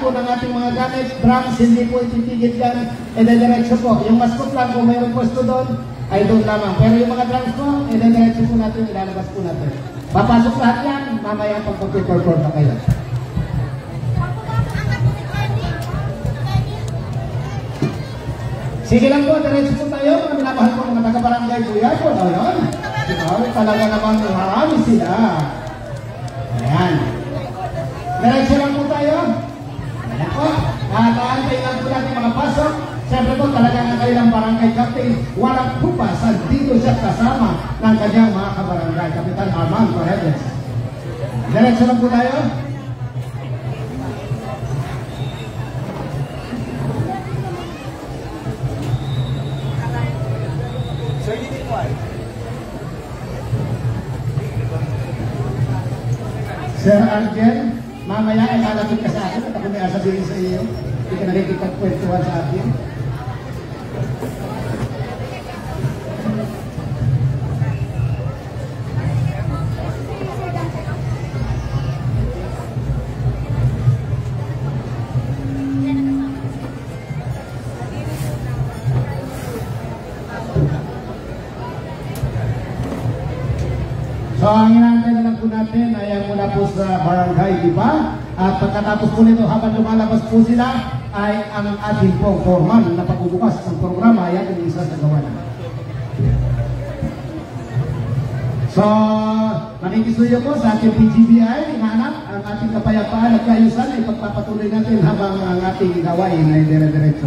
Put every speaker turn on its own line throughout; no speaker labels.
po ng ating mga gamit, drums, hindi po ititigit yan, diretso po. Yung maskot lang, kung mayroong pwesto doon, ay doon lamang. Pero yung mga drums po, diretso po natin, ilalabas po natin. Papasok lahat yan, mamaya pagpapiperform na kayo. Sige lang po, diretso po tayo. Minamahal po mga taga-barangay po yan po. Ayan. Talaga naman marami sila. Ayan. Diretso lang po tayo. Ayan po. Nakaantay lang po natin mga pasok. Siyempre po talaga ng kanilang barangay captain. Walang pupasan. Dito siya kasama ng kanyang mga kabarangay. Kapitan Armand Corredes. Diretso lang po tayo. Sir Arjen, mamaya ay malapit ka sa akin at ako may sabihin sa iyo. Hindi ka nakikipagkwentuhan sa akin. So, ang inaantay na lang po natin ay ang mula po sa barangay, di ba? At pagkatapos po nito, habang lumalabas po sila, ay ang ating pong formal na pagbubukas ng programa ay ating isa sa gawa na. So, makikisuyo po sa ating PGBI, inaanap ang ating kapayapaan at kaayusan ay pagpapatuloy natin habang ang ating gawain ay dire-diretso.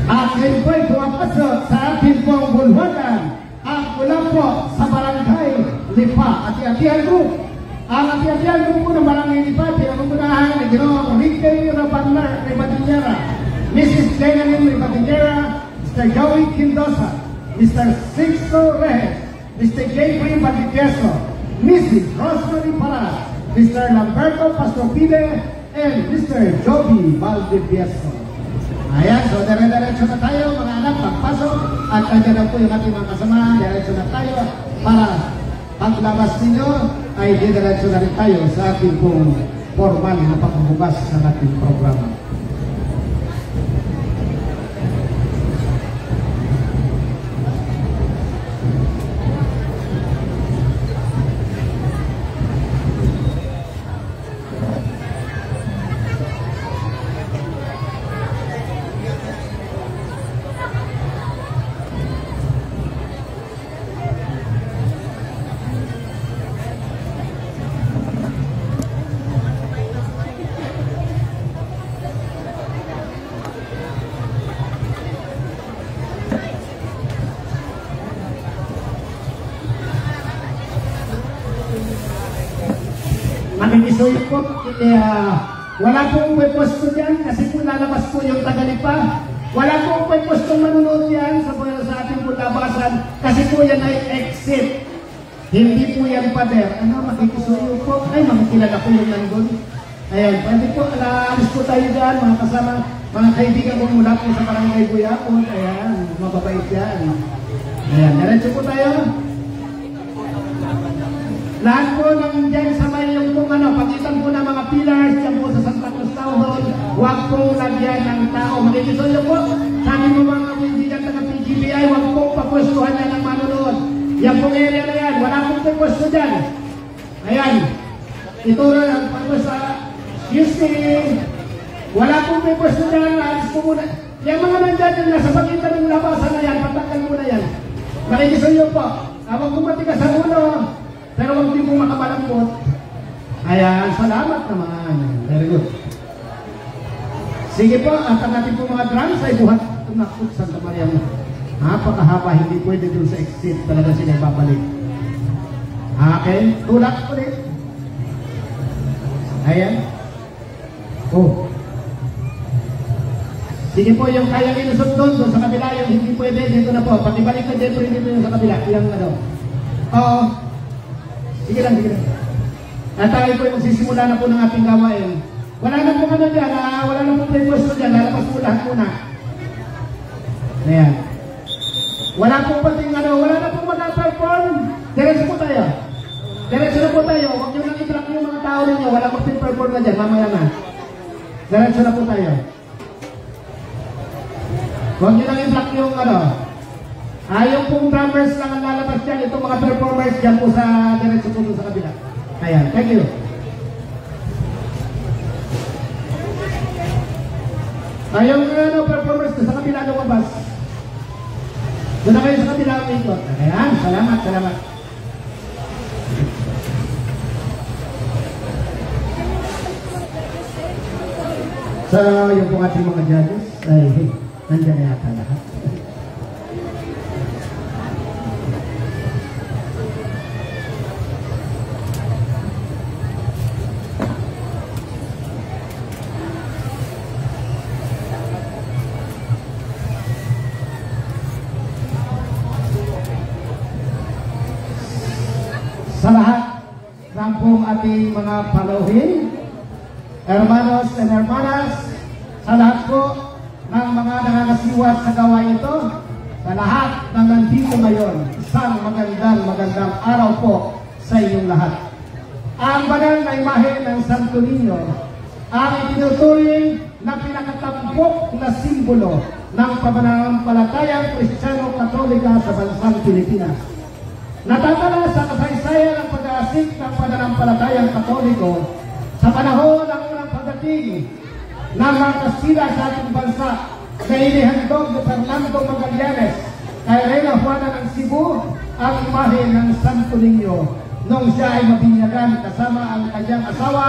Akin po'y pumapasok sa akin pong bulwagan ang mula po sa barangay Lipa Ati-Atihan Group. Ang Ati-Atihan Group po ng barangay Lipa, pinamugunahan ni Ginoong Ricky Rabanlar Ribatinera, Mrs. Lenanin Ribatinera, Mr. Joey Quindosa, Mr. Sixto Reyes, Mr. Jeffrey Valdivieso, Mrs. Rosemary Parras, Mr. Lamberto Pastropide, and Mr. Joby Valdivieso. Ayan, so dire-diretso na tayo mga anak, pagpasok at nandiyan na po yung ating mga kasama, diretso na tayo para paglabas ninyo ay diretso na rin tayo sa ating pong formal na pagbubukas sa ating programa. Makikisuyo po, wala pong pwesto dyan kasi po lalabas po yung Tagalipa. Wala pong pwesto manunod yan sa ating pulabasan kasi po yan ay exit. Hindi po yan pader. Ano, makikisuyo po? Ay, makikilala po yung nandun. Ayan, pwede po, alis po tayo dyan, mga kasama, mga kaibigan ko mula po sa barangay Buyapon. Ayan, mababait yan. Ayan, diretso po tayo. Lahat po nang dyan sa may yung kung ano, pagitan po ng mga pillars dyan po sa Santa Cruz Town Hall, huwag pong lagyan ng tao. Makikisuyo po, sabi mo mga kaibigan ng PGBI, huwag pong papwestuhan yan ng manunod. Yan pong area na yan, wala pong pwesto dyan. Ayan, ito na ang pagpwesto. Excuse me, wala pong pwesto dyan, alis po muna. Yung mga nandyan yung nasa pagitan ng labasan na yan, patakal muna yan. Makikisuyo po, huwag pong matigas sa ulo. Pero huwag din po makamalambot. Ayan, salamat naman. Very good. Sige po, at ang ating po mga drums ay buhat nakot Santa Maria mo. Napakahaba, hindi pwede dun sa exit. Talaga sila babalik. Okay, tulak ulit. Ayan. Oh. Sige po, yung kayang inusot doon sa kabila, yung hindi pwede, dito na po. Pati balik na dito, dito yung sa kabila. Yung ano. Oo. Sige lang, sige lang. At tayo po yung magsisimula na po ng ating gawain. Wala na po ano dyan, wala na po pwede dyan, lalabas po lahat muna. Ayan. Wala po pating ano, wala na po mag-perform. Diretso po tayo. Diretso na po tayo. Huwag nyo lang i-track yung mga tao ninyo. Wala po perform na dyan, mamaya na. Diretso na po tayo. Huwag nyo lang i-track yung ano. Yung pong drummers lang ang lalabas dyan. Itong mga performers dyan po sa diretso po sa kabila. Ayan, thank you. Yung ano, performers sa kabila lumabas. Doon na kayo sa kabila ang ikot. Ayan, salamat, salamat. So, yung pong ating mga judges, ay, nandiyan na yata lahat. Sa lahat ng pong ating mga paluhin, hermanos and hermanas, sa lahat po ng mga nangangasiwat sa gawain ito, sa lahat ng nandito ngayon, isang magandang araw po sa inyong lahat. Ang banal na imahe ng Santo Niño ang itinuturing na pinakatampok na simbolo ng pamananampalatayang Kristiyano-Katolika sa bansang Pilipinas. Natatala sa kasaysayan ng pag-aasik ng pananampalatayang Katoliko sa panahon ng unang pagdating ng mga Kastila sa ating bansa na inihandog ni Fernando Magallanes kay Reina Juana ng Cebu ang imahe ng Santo Niño nung siya ay mabinyagan kasama ang kanyang asawa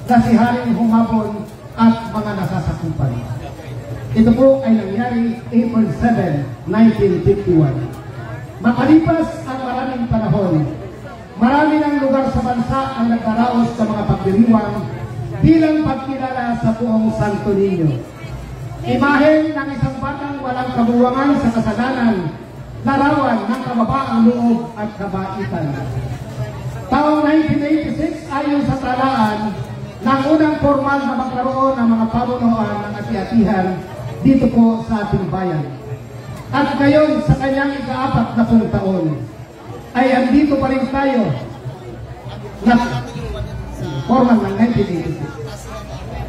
na si Haring Humabon at mga nasasakupan. Ito po ay nangyari April 7, 1951. Makalipas ang maraming panahon, marami ng lugar sa bansa ang nagkaraos sa mga pagdiriwang bilang pagkilala sa buong Santo Niño. Imahen ng isang batang walang kabuwangan sa kasalanan, larawan ng kababaang loob at kabaitan. Taong 1986, ayon sa talaan, ng unang formal na magkaroon ng mga pamunuan ng ati-atihan dito po sa ating bayan. At ngayon, sa kanyang ika-4 na taon, ay andito pa rin tayo na formal ng 1986.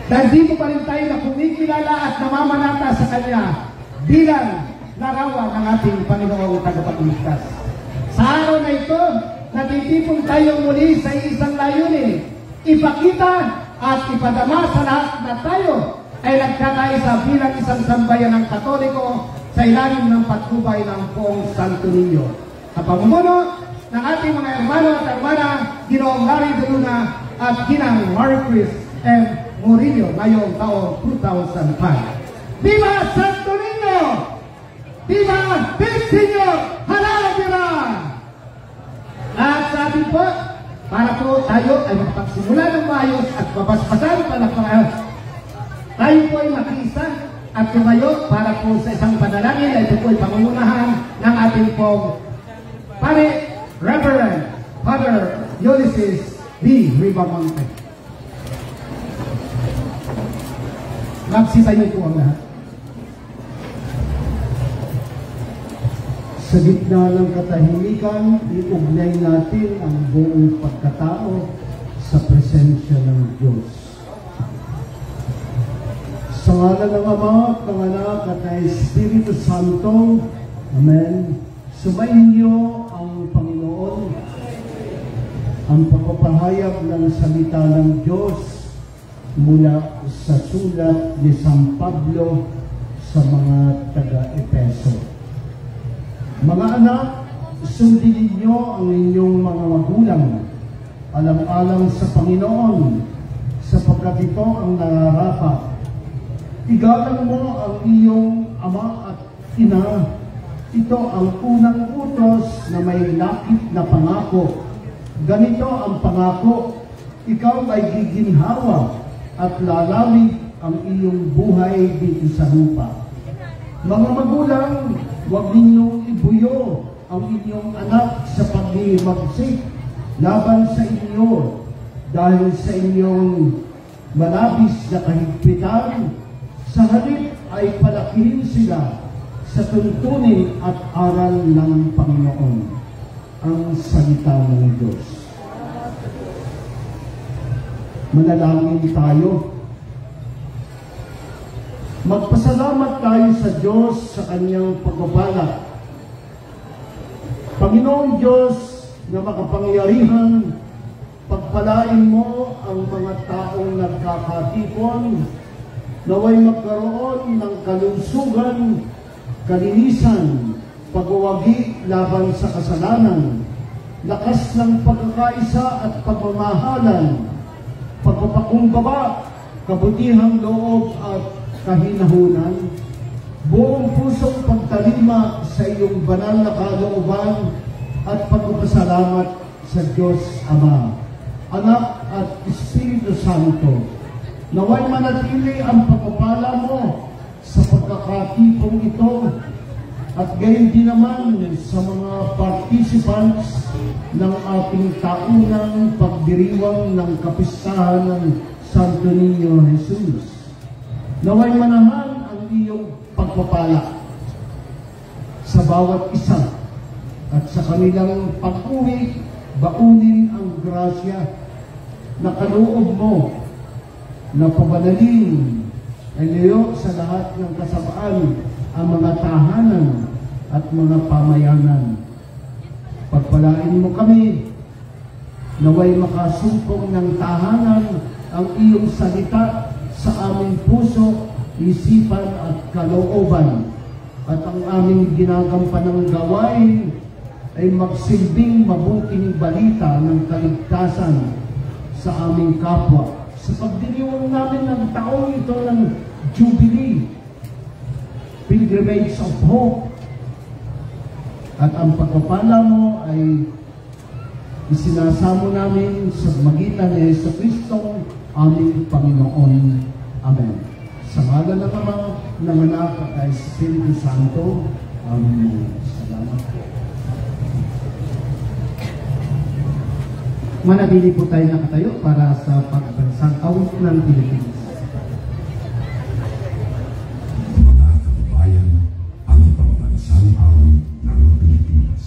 Nandito pa rin tayo na kumikilala at namamanata sa kanya bilang larawan ng ating Panginoong Tagapagligtas. Sa araw na ito, natitipon tayo muli sa isang layunin, ipakita at ipadama sa lahat na tayo ay nagkakaisa bilang isang sambayan ng Katoliko sa ilalim ng patnubay ng buong Santo Niño. Sa pamumuno ng ating mga hermano at hermana, Ginoong Larry de Luna at Ginang Maricris M. Murillo ngayong taong 2005. Viva Santo Niño! Viva Monsignor Halavira! At sa atin po, para po tayo ay magpagsimula ng maayos at mabasbasan para tayo po ay makiisa at tumayo para po sa isang panalangin na ito po ay pangungunahan ng ating pong Pare Reverend Father Ulysses B. Ribamonte. Magsitayo po ang lahat. Sa gitna ng katahimikan, iugnay natin ang buong pagkatao sa presensya ng Diyos. Sa ngalan ng Ama at ng Anak at ng Espiritu Santo, Amen. Sumayin niyo ang Panginoon ang pagpapahayag ng salita ng Diyos mula sa sulat ni San Pablo sa mga taga-Epeso. Mga anak, sundin ninyo ang inyong mga magulang, alang-alang sa Panginoon, sapagkat ito ang nararapat. Igalang mo ang iyong ama at ina. Ito ang unang utos na may lakit na pangako. Ganito ang pangako, ikaw ay giginhawa at lalamig ang iyong buhay dito sa lupa. Mga magulang, huwag ninyong ibuyo
ang inyong anak sa paghihimagsik laban sa inyo dahil sa inyong malabis na kahigpitan. Sa halip ay palakihin sila sa tuntunin at aral ng Panginoon. Ang salita ng Diyos. Manalangin tayo. Magpasalamat tayo sa Diyos sa kanyang pagpapala. Panginoong Diyos na makapangyarihan, pagpalain mo ang mga taong nagkakatipon, naway magkaroon ng kalusugan, kalinisan, pagwawagi laban sa kasalanan, lakas ng pagkakaisa at pagmamahalan, pagpapakumbaba, kabutihang loob at kahinahunan, buong pusong pagtalima sa iyong banal na kalooban at pagpapasalamat sa Diyos Ama, Anak at Espiritu Santo. Naway manatili ang pagpapala mo sa pagkakatipong ito at gayon din naman sa mga participants ng ating taunang pagdiriwang ng kapistahan ng Santo Niño Jesus. Naway manahan ang iyong pagpapala sa bawat isa at sa kanilang pag-uwi, baunin ang grasya na kaloob mo na pabanalin ay liyo sa lahat ng kasabaan ang mga tahanan at mga pamayanan. Pagpalain mo kami, naway makasumpong ng tahanan ang iyong salita sa aming puso, isipan at kalooban, at ang aming ginagampanang gawain ay magsilbing mabuting balita ng kaligtasan sa aming kapwa. Sa pagdiriwang namin ng taong ito ng Jubilee, Pilgrimage of Hope, at ang pagpapala mo ay isinasamo namin sa magitan ni Jesucristo, aming Panginoon. Amen. Sa ngalan ng Ama, ng Anak at Espiritu Santo. Amen. Salamat po.
Manabili po tayo nakatayo para sa pagbansang awit ng Pilipinas.
Mga kababayan, ang pambansang awit ng Pilipinas.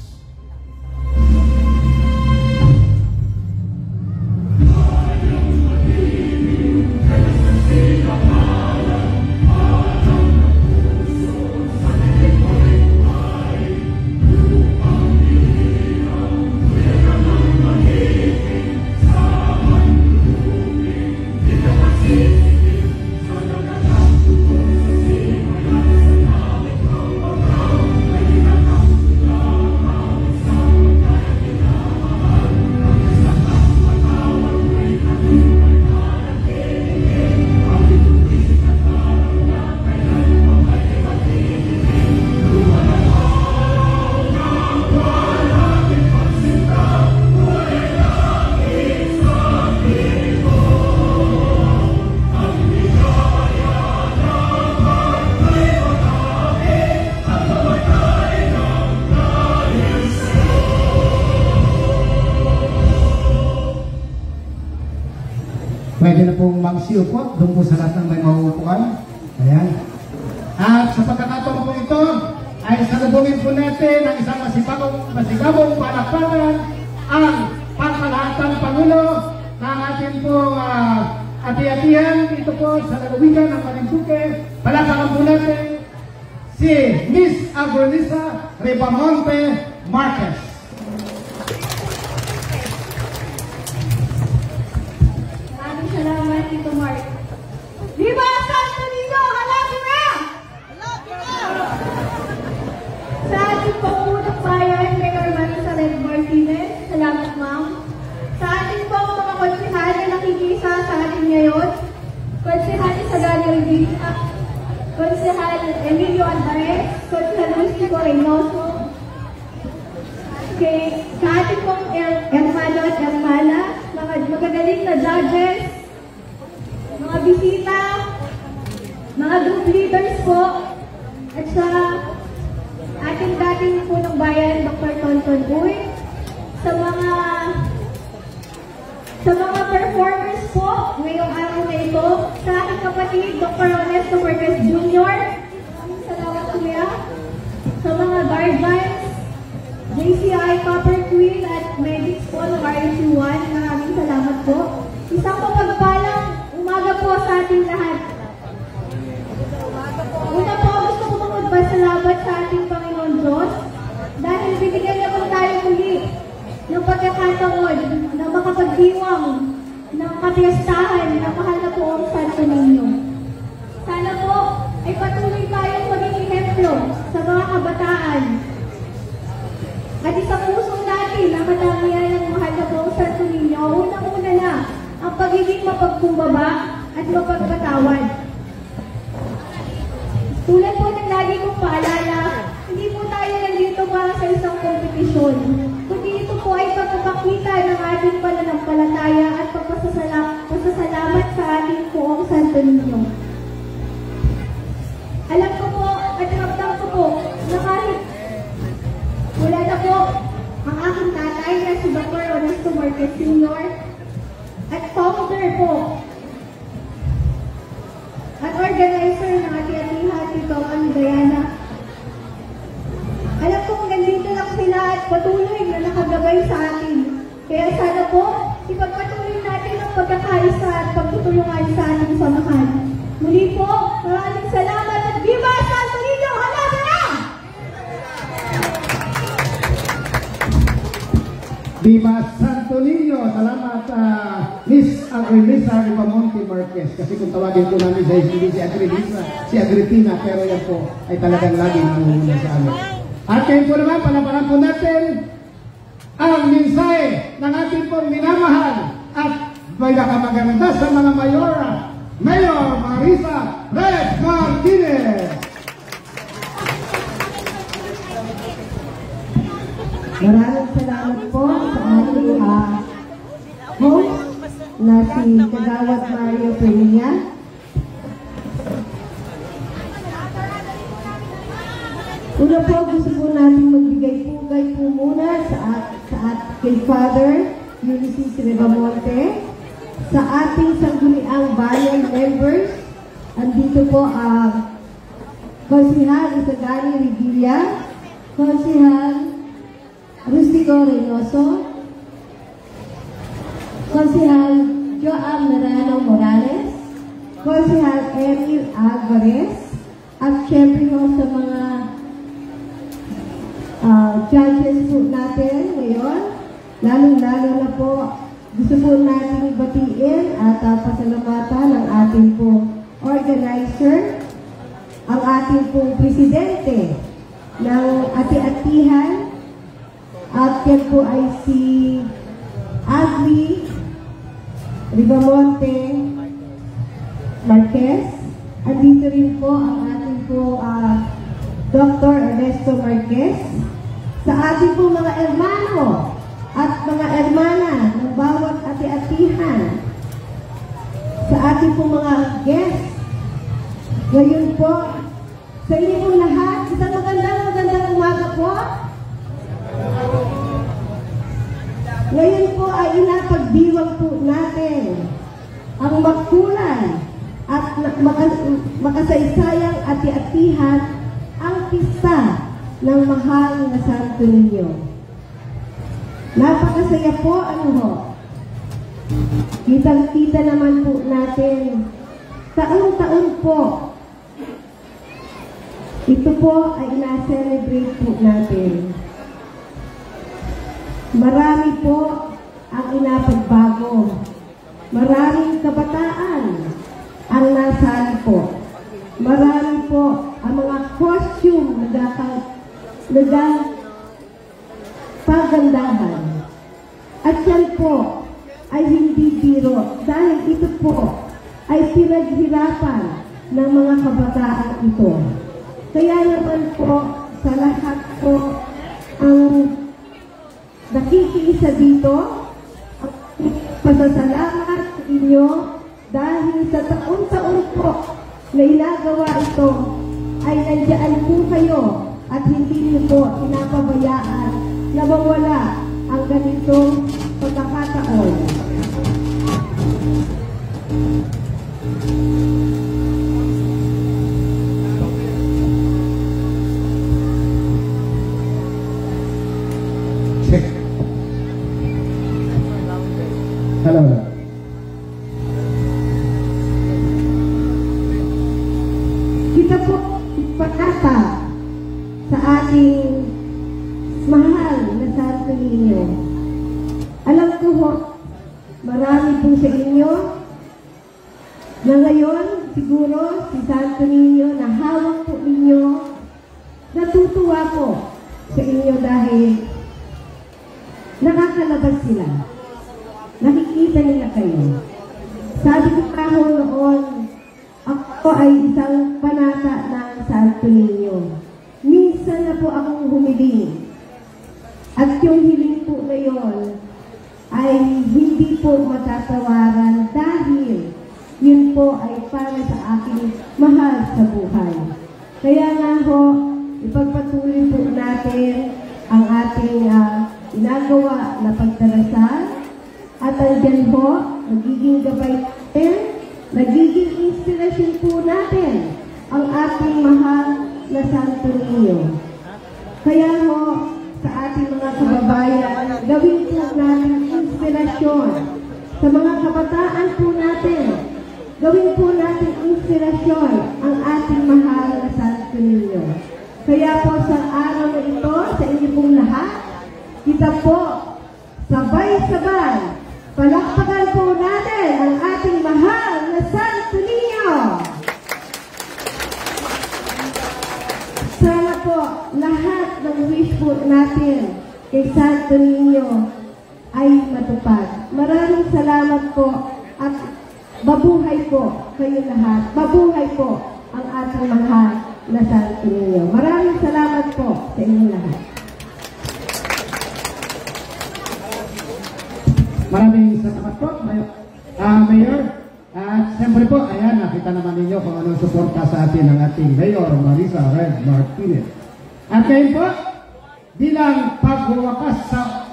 Pwede na pong magsiupot doon po sa lahat ng may mauupuan. Ayan. At sa pagkakataon po ito, ay salubungin po natin ang isang masigabong palakpakan ang pangkalahatang Pangulo ng ating po ati-atihan dito po sa lalawigan ng Marinduque. Palakpakan po natin si Miss Agonisa Ribamonte Marquez.
Salamat, Tito Mark. Viva Santo Niño! Halapin na! Halapin na! Sa ating pangmunang bayan, Mayor Marisa Red Martinez, salamat ma'am. Sa ating pong mga konsehal na nakikisa sa atin ngayon, Konsehal Sagana Revilla, Konsehal Emilio Alvarez, Konsehal Lucico Reynoso, sa ating pong hermano at hermana, mga magagaling na judges, mga bisita, mga group leaders po, at sa ating dating punong bayan, Dr. kapatid, Dr. Ernesto Marquez Jr. Maraming salamat kuya. Sa mga guardians, JCI Copper Queen at medics po ng RSU1, maraming salamat po. Isang mapagpalang umaga po sa ating lahat. Una po, gusto ko magpasalamat sa ating Panginoon Diyos dahil binigyan niya po tayo muli ng pagkakataon na makapagdiwang ng kapiyastahan na mahal na po ang Santo Niño. Sana po ay patuloy tayong maging ehemplo sa mga kabataan at isang puso natin na matamihan ng mahal na po ang Santo Niño. Unang-una na ang pagiging mapagkumbaba at mapagpatawad. Tulad po ng lagi kong paalala, hindi po tayo nandito para sa isang kompetisyon, kundi ito po ay pagpapakita ng ating pananampalataya at pasasalamat sa ating poong Santo Niño. Alam ko po at ramdam ko po na kahit wala na po ang aking tatay na si Dr. Ernesto Marquez Sr. at founder po at organizer ng Ati-Atihan, Tito Ang Diana. Alam kong nandito lang sila at patuloy na nakagabay sa atin. Kaya sana po, ipagpatuloy natin ang pagkakaisa at pagtutulungan sa ating samahan. Muli po, maraming salamat at Viva Santo Niño! Halaga na!
Viva Santo Niño! Salamat Miss Agrilisa Ripamonte Marquez. Kasi kung tawagin ko namin sa hindi si Agrilisa, si Agripina, pero yan po ay talagang laging nangunguna sa amin. At ngayon po naman, panaparan po natin ang mensahe ng ating pong minamahal at may nakamaganda sa mga mayora, Mayor Marisa Red Martinez.
Maraming salamat po sa ating host na si Kagawad Mario Peña. Una po, gusto po natin magbigay-pugay po muna kay Father Ulysses Ribamonte, sa ating Sangguniang Bayan members. Andito po ang Konsihal Isagani Revilla, Konsihal Rustico Reynoso, Konsihal Joam Narano Morales, Konsihal Emil Alvarez, at syempre po sa mga judges po natin ngayon, lalo-lalo na po gusto po natin batiin at pasalamatan ang ating po organizer, ang ating po presidente ng Ati-Atihan, at yan po ay si Agri Ribamonte Marquez. Andito rin po ang ating po Dr. Ernesto Marquez. Sa ating po mga hermano at mga hermana ng bawat ati-atihan, sa ating po mga guests, ngayon po, sa inyo po lahat, isang magandang umaga po. Ngayon po ay inapagdiwang po natin ang magkulay at makasaysayang ati-atihan, ang pista ng mahal na Santo Niño. Napakasaya po, kitang-kita naman po natin, taon-taon po, ito po ay ina-celebrate po natin. Marami po ang inapagbago. Maraming kabataan ang nasali po. Marami po ang mga costume pagandahan. At yan po ay hindi biro dahil ito po ay pinaghirapan ng mga kabataan ito. Kaya naman po sa lahat po ang nakikiisa dito, ang pasasalamat sa inyo dahil sa taon-taon po na inagawa ito ay nandiyan po kayo at hindi niyo po pinapabayaan na mawala ang ganitong pagkakataon.
Check. Hello.
Kita po pagkata sa ating mahal na Santo Niño. Alam ko ho, marami po sa inyo na ngayon siguro si Santo Niño na hawak po ninyo, natutuwa po sa inyo dahil nakakalabas sila. Nakikita nila kayo. Sabi ko pa ho noon, ako ay isang panata ng Santo Niño. Minsan na po akong humiling. At yung hiling po ngayon ay hindi po matatawaran dahil yun po ay para sa aking mahal sa buhay. Kaya nga ho, ipagpatuloy po natin ang ating ginagawa na pagdarasal at andyan ho, magiging gabay natin, nagiging inspirasyon po natin ang ating mahal na Santo Niño. Kaya ho, sa ating mga kababayan, gawin po natin inspirasyon sa mga kabataan po natin. Gawin po natin inspirasyon ang ating mahal na Santo Niño. Kaya po sa araw na ito, sa inyo pong lahat, kita po sabay-sabay palakpakan po natin ang ating mahal na Santo Niño. Sana po lahat ng wish po natin kay Santo Niño ay matupad. Maraming salamat po at mabuhay po kayo lahat. Mabuhay po ang ating mahal na Santo Niño. Maraming salamat po sa inyo lahat.
Maraming salamat po, Mayor. At siyempre po, ayan, nakita naman ninyo kung anong suporta sa atin ng ating Mayor Marisa Red Martinez. At ngayon po, bilang pagwawakas sa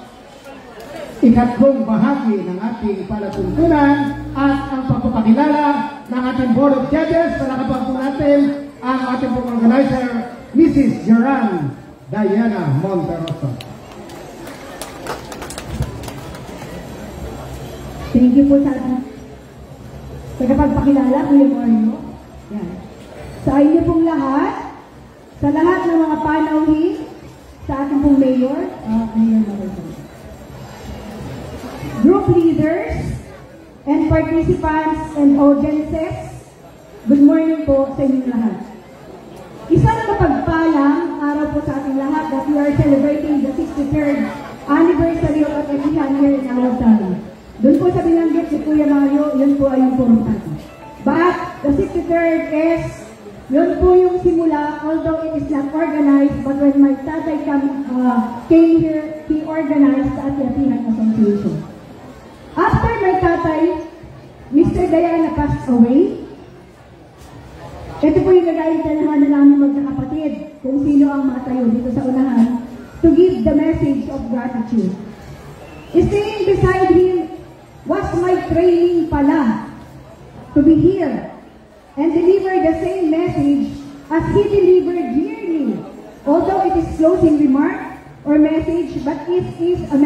ikatlong bahagi ng ating palatuntunan at ang pagpapakilala ng ating Board of Judges, palakapag po natin ang ating organizer, Mrs. Joran Diana Monteroso.
Thank you po sa pagpapakilala, Kuya Mario. Yan. Sa inyo pong lahat, sa lahat ng mga panauhin, sa ating pong Mayor, Mayor Marisa. Group leaders and participants and audiences, good morning po sa inyong lahat. Isang mapagpalang araw po sa ating lahat that we are celebrating the 63rd anniversary of Atihan here in our town. Doon po sa binanggit si Kuya Mario, yun po ay yung purutan. But the 63rd is, yun po yung simula, although it is not organized, but when my tatay came here, he organized the Atihan Association. After my tatay, Mr. Diana passed away. Ito po yung nag-aintanahan na namin magkakapatid kung sino ang matayo dito sa unahan to give the message of gratitude. Staying beside him was my training pala to be here and deliver the same message as he delivered yearly. Although it is closing remark or message, but it is a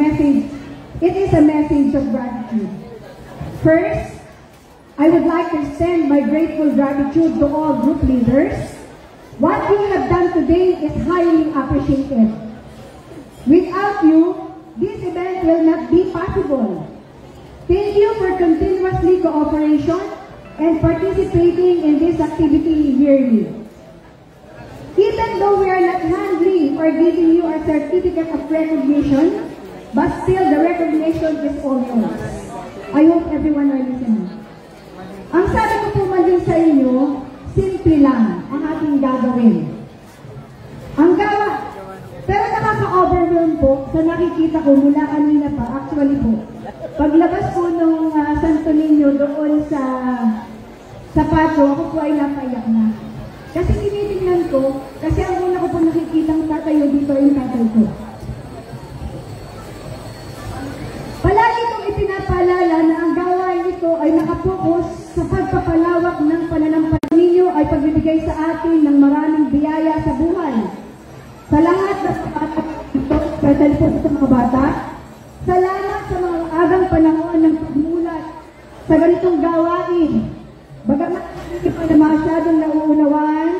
message of gratitude. First, I would like to extend my grateful gratitude to all group leaders. What you have done today is highly appreciated. Without you, this event will not be possible. Thank you for continuously cooperation and participating in this activity yearly. Even though we are not handling or giving you a certificate of recognition, but still the recognition is all yours. I hope everyone are listening. Ang sabi ko po man din sa inyo, simple lang ang ating gagawin. Ang gawa, pero nakaka-overwhelm po sa nakikita ko mula kanina pa, actually po. Paglabas po nung Santo Niño doon sa patio, ako po ay napaiyak na. Kasi tinitingnan ko, kasi ang una ko po nakikitang tatayo dito ay yung tatay ko. Palagi kong ipinapaalala na ang gawain ito ay nakapokus sa pagpapalawak
na sa bata ito, especially po sa mga bata. Salamat sa mga agang panahon ng pagmulat sa ganitong gawain. Bagamat hindi pa na masyadong nauunawaan,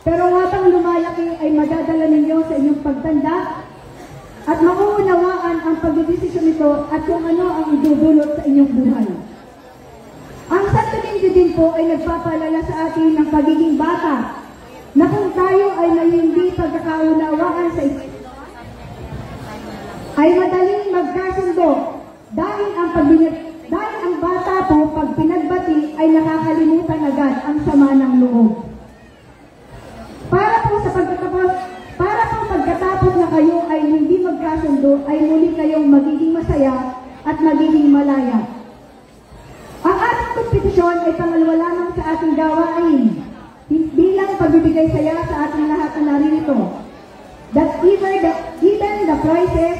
pero habang lumalaki ay madadala ninyo sa inyong pagtanda at mauunawaan ang pagdedesisyon nito at kung ano ang idudulot sa inyong buhay. Ang Santo Niño din po ay nagpapaalala sa atin ng pagiging bata na kung tayo ay may hindi pagkakaunawaan sa isa't ay madaling magkasundo dahil ang bata po pag pinagbati ay nakakalimutan agad ang sama ng loob. Para po pagkatapos na kayo ay hindi magkasundo ay muli kayong magiging masaya at magiging malaya. Ang ating kompetisyon ay pangalawa lamang sa ating gawain bilang pagbibigay saya sa ating lahat na naririto. That even the prizes,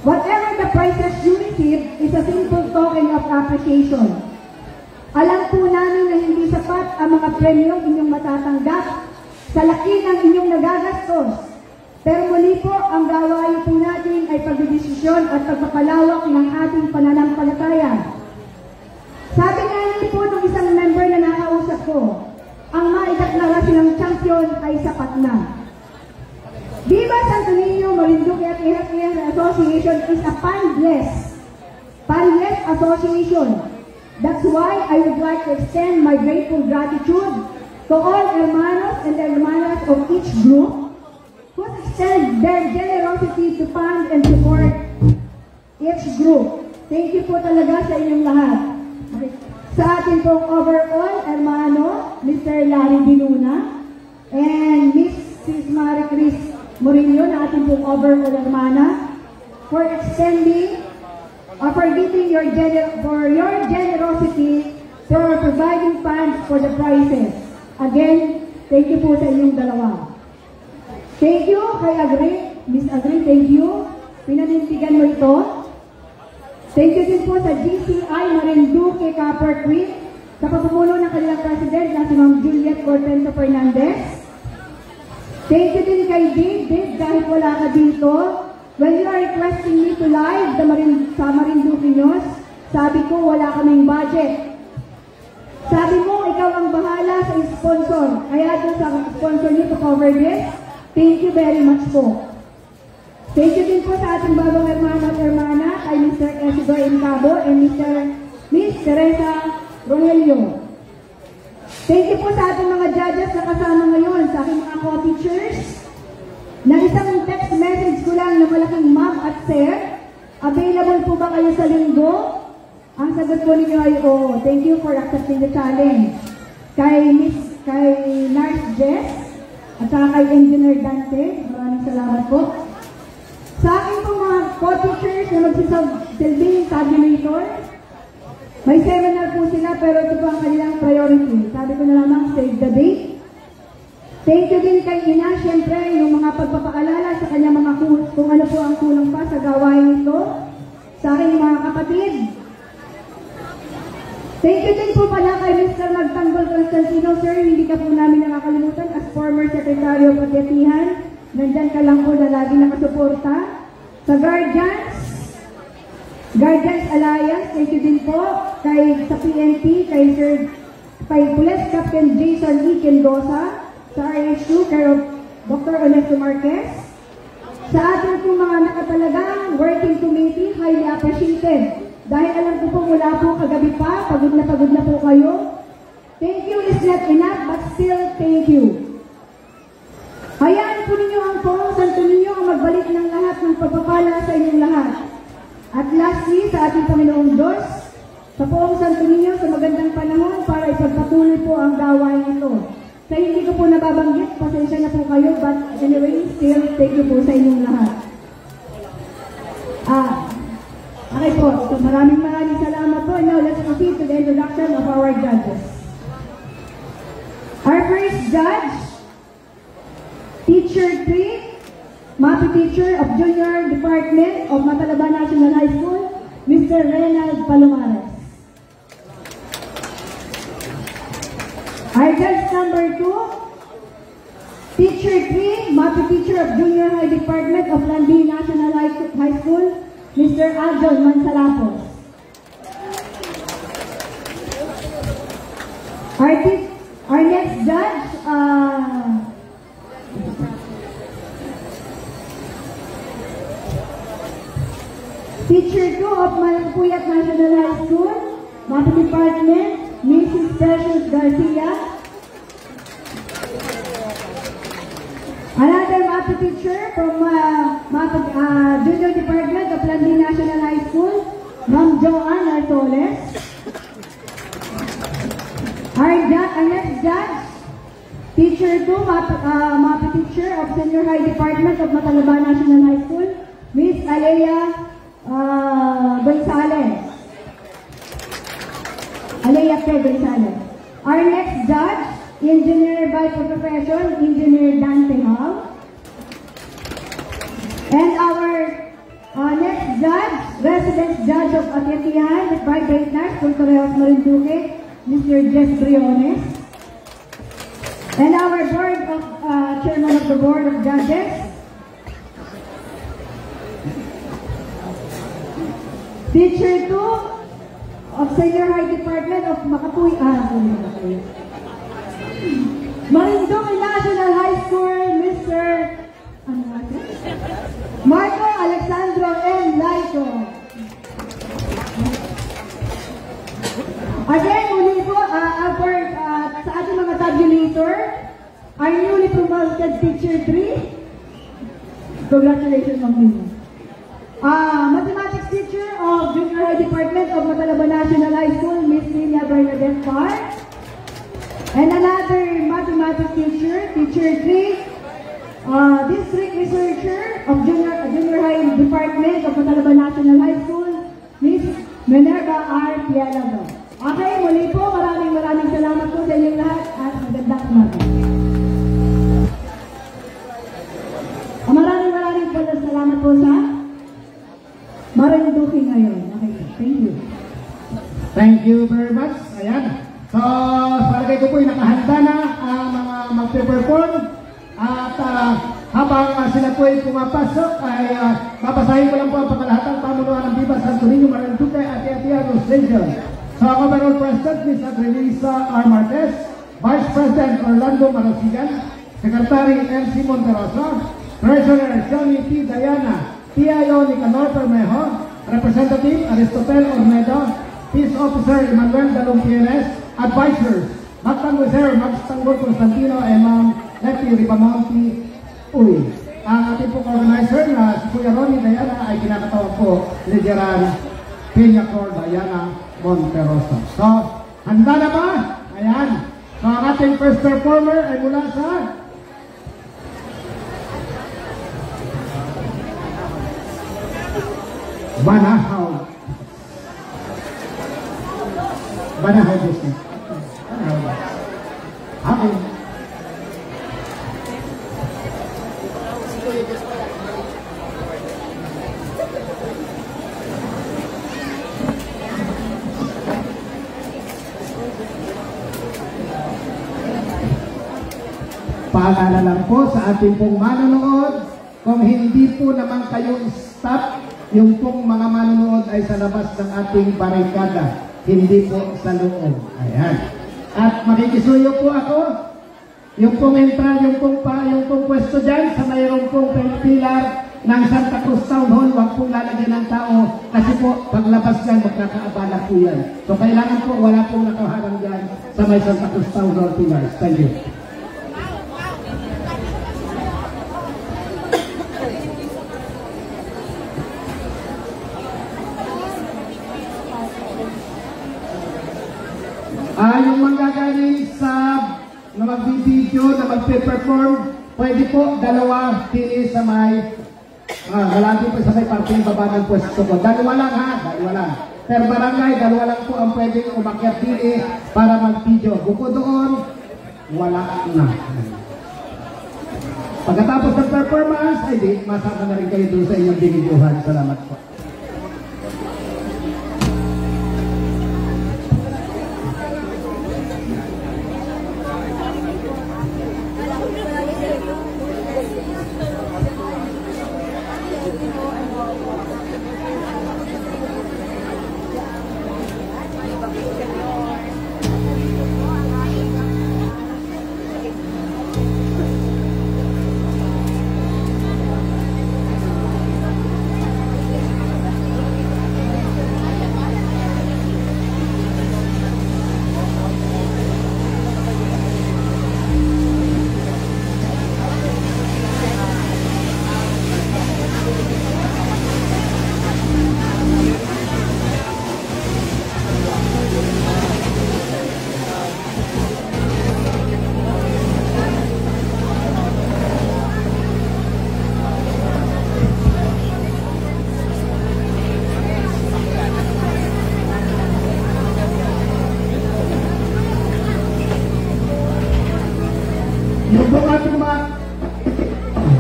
whatever the prizes you receive is a simple token of appreciation. Alam po namin na hindi sapat ang mga premyong inyong matatanggap sa laki ng inyong nagagastos. Pero muli po, ang gawain po natin ay pagdedesisyon at pagpapalawak ng ating pananampalataya. Sabi nga niyo po ng isang member na nakausap ko, ang maideklara silang champion ay sapat na. Viva Santo Niño Marinduque at Healthcare Association is a fundless association. That's why I would like to extend my grateful gratitude to all hermanos and hermanas of each group who extend their generosity to fund and support each group. Thank you po talaga sa inyong lahat. Sa atin pong overall hermano, Mr. Larry Diluna, and Mrs. Marie Cris Murillo, na ating pong overall hermana, for extending for giving your generosity for providing funds for the prizes. Again, thank you po sa inyong dalawa. Thank you kay Agri, Miss Agri, thank you. Pinanintigan mo ito. Thank you din po sa GCI Marinduque Copper Creek, sa pamumuno ng kanilang president na si Ma'am Juliet Cortento Fernandez. Thank you din kay David, kahit wala ka dito. When you are requesting me to live sa Marinduque News, sabi ko wala kaming budget. Sabi mo, ikaw ang bahala sa sponsor. Kaya doon sa sponsor niyo to cover this, thank you very much po. Thank you din po sa ating bagong hermano at hermana, kay Mr. Esidor Incabo and Miss Teresa Ronelio. Thank you po sa ating mga judges na kasama ngayon, sa aking mga co-teachers, na isang text message ko lang na malaking ma'am at sir. Available po ba kayo sa linggo? Ang sagot po ninyo ay oo. Thank you for accepting the challenge. Kay Nurse Jess at saka kay Engineer Dante, maraming salamat po. Sa aking po mga co-teachers na magsisilbing tabulator, may seminar po sila pero ito po ang kanilang priority. Sabi ko na lamang, save the date. Thank you din kay Ina, siyempre, yung mga pagpapaalala sa kanyang mga kung ano po ang kulang pa sa gawain ito. Sa aking mga kapatid. Thank you din po pala kay Mr. Magtanggol Constantino, sir. Hindi ka po namin nakakalimutan as former Secretary of Adyatihan. Nandyan ka lang po na lagi nakasuporta. Sa Guardians Alliance, thank you din po sa PNP, kay Police Captain Jason E. Kendosa, sa RHU, kay Dr. Ernesto Marquez. Sa ating po mga nakatalagang working committee, highly appreciated. Dahil alam ko po mula po kagabi pa, pagod na po kayo. Thank you is not enough, but still thank you. Hayaan po ninyo ang Poong Santo Niño ang magbalik ng lahat ng pagpapala sa inyong lahat. At lastly, sa ating Panginoong Diyos, sa Poong Santo Niño sa magandang panahon para ipagpatuloy po ang gawain ito. Sa hindi ko po nababanggit, pasensya na po kayo, but anyway, still, thank you po sa inyong lahat. Okay po, so maraming salamat po. Now, let's proceed to the introduction of our judges. Our first judge, Teacher 3, MAPI Teacher of Junior Department of Matalaba National High School, Mr. Reynald Palomares. Our judge number 2,
Teacher 3, Math Teacher of Junior High Department of Landi National High School, Mr. Aljon Mansalapos. Our next judge, Teacher 2 of Malapuyat National High School, Math Department, Mrs. Precious Garcia. Another math teacher from Junior Department of Landi National High School, Ma'am Joanne Artoles. Our next judge, Teacher 2, math teacher of Senior High Department of Matalaba National High School, Miss Alea Gonzalez. Alea K. Gonzalez. Our next judge, Engineer by profession, Engineer Dante Hall. And our next judge, Resident Judge of Atiatihan, Private Nurse, Culturales Marinduque, Mr. Jess Briones. And our Chairman of the Board of Judges, Teacher 2 of Senior High Department of Marinduque National High School, Mr. Marco Alexandro M. Laito. Again, muli po, sa ating mga tabulator, our newly promoted Teacher 3. Congratulations, Ma'am Nino. Mathematics teacher of Junior High Department of Matalaba National High School, Miss Lilia Bernadette Parr. And another mathematics teacher, Teacher 3, District Researcher of Junior High Department of Matalaba National High School, Miss Minerva R. Pialaba. Okay, muli po, maraming salamat po sa inyong lahat at magandang umaga. Maraming salamat po sa Marinduque ngayon. Okay, thank you.
Thank you very much. Ayan. So, palagay ko po yung nakahanda na ang mga magpe-perform. At habang sila po ay pumapasok, ay babasahin ko lang po ang pangalahatang pamunuan ng Viva Santo Niño Marinduque at Atiatihan Station. So, ang Overall President, Ms. Adrenisa R. Marquez, Vice President Orlando Marasigan, Secretary MC Monteroso, Treasurer Johnny P. Diana, PIO Nicanor Permejo, Representative Aristotel Ormedo, Peace Officer Emmanuel Dalumpienes, Advisors, Mactan Wiser, Max Tanggol Constantino, and Ma'am Letty Ripamonti Uy. Ang ating pong organizer na si Kuya Ronnie Diana ay kinakatawag po Lideran Peñacor Diana Monteroso. So, handa na ba? Ayan. So, ang ating first performer ay mula sa Banahaw District. Okay. Paalala lang po sa ating pong manonood, kung hindi po naman kayo stop, yung pong mga manonood ay sa labas ng ating barikada, hindi po sa loob. Ayan. At makikisuyo po ako, yung pong entran, yung pong pwesto dyan, sa mayroong pong pilar ng Santa Cruz Town Hall, huwag pong lalagyan ng tao, kasi po, paglabas dyan, magkakaabala po yan. So, kailangan po, wala pong nakaharang dyan sa may Santa Cruz Town Hall pilars. Thank you. Yung manggagaling sa na mag-video, na mag-perform, pwede po dalawa pili sa may malagi po sa may parking baba ng pwesto ko. Dalawa lang ha, dalawa lang. Per barangay, dalawa lang po ang pwedeng umakyat pili para mag-video. Bukod doon, wala na. Pagkatapos ng performance, ay di, masama na rin kayo doon sa inyong binidyohan. Salamat po.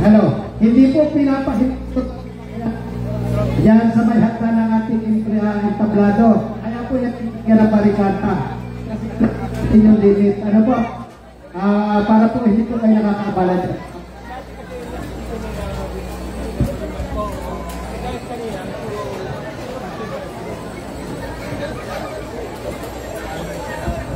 Hello, hindi po pinapahintut yan sa may hagdan ng ating entablado. Kaya po yan ang barikata. Kasi yung limit. Ano po? Para po hindi po kayo nakakaabala dyan.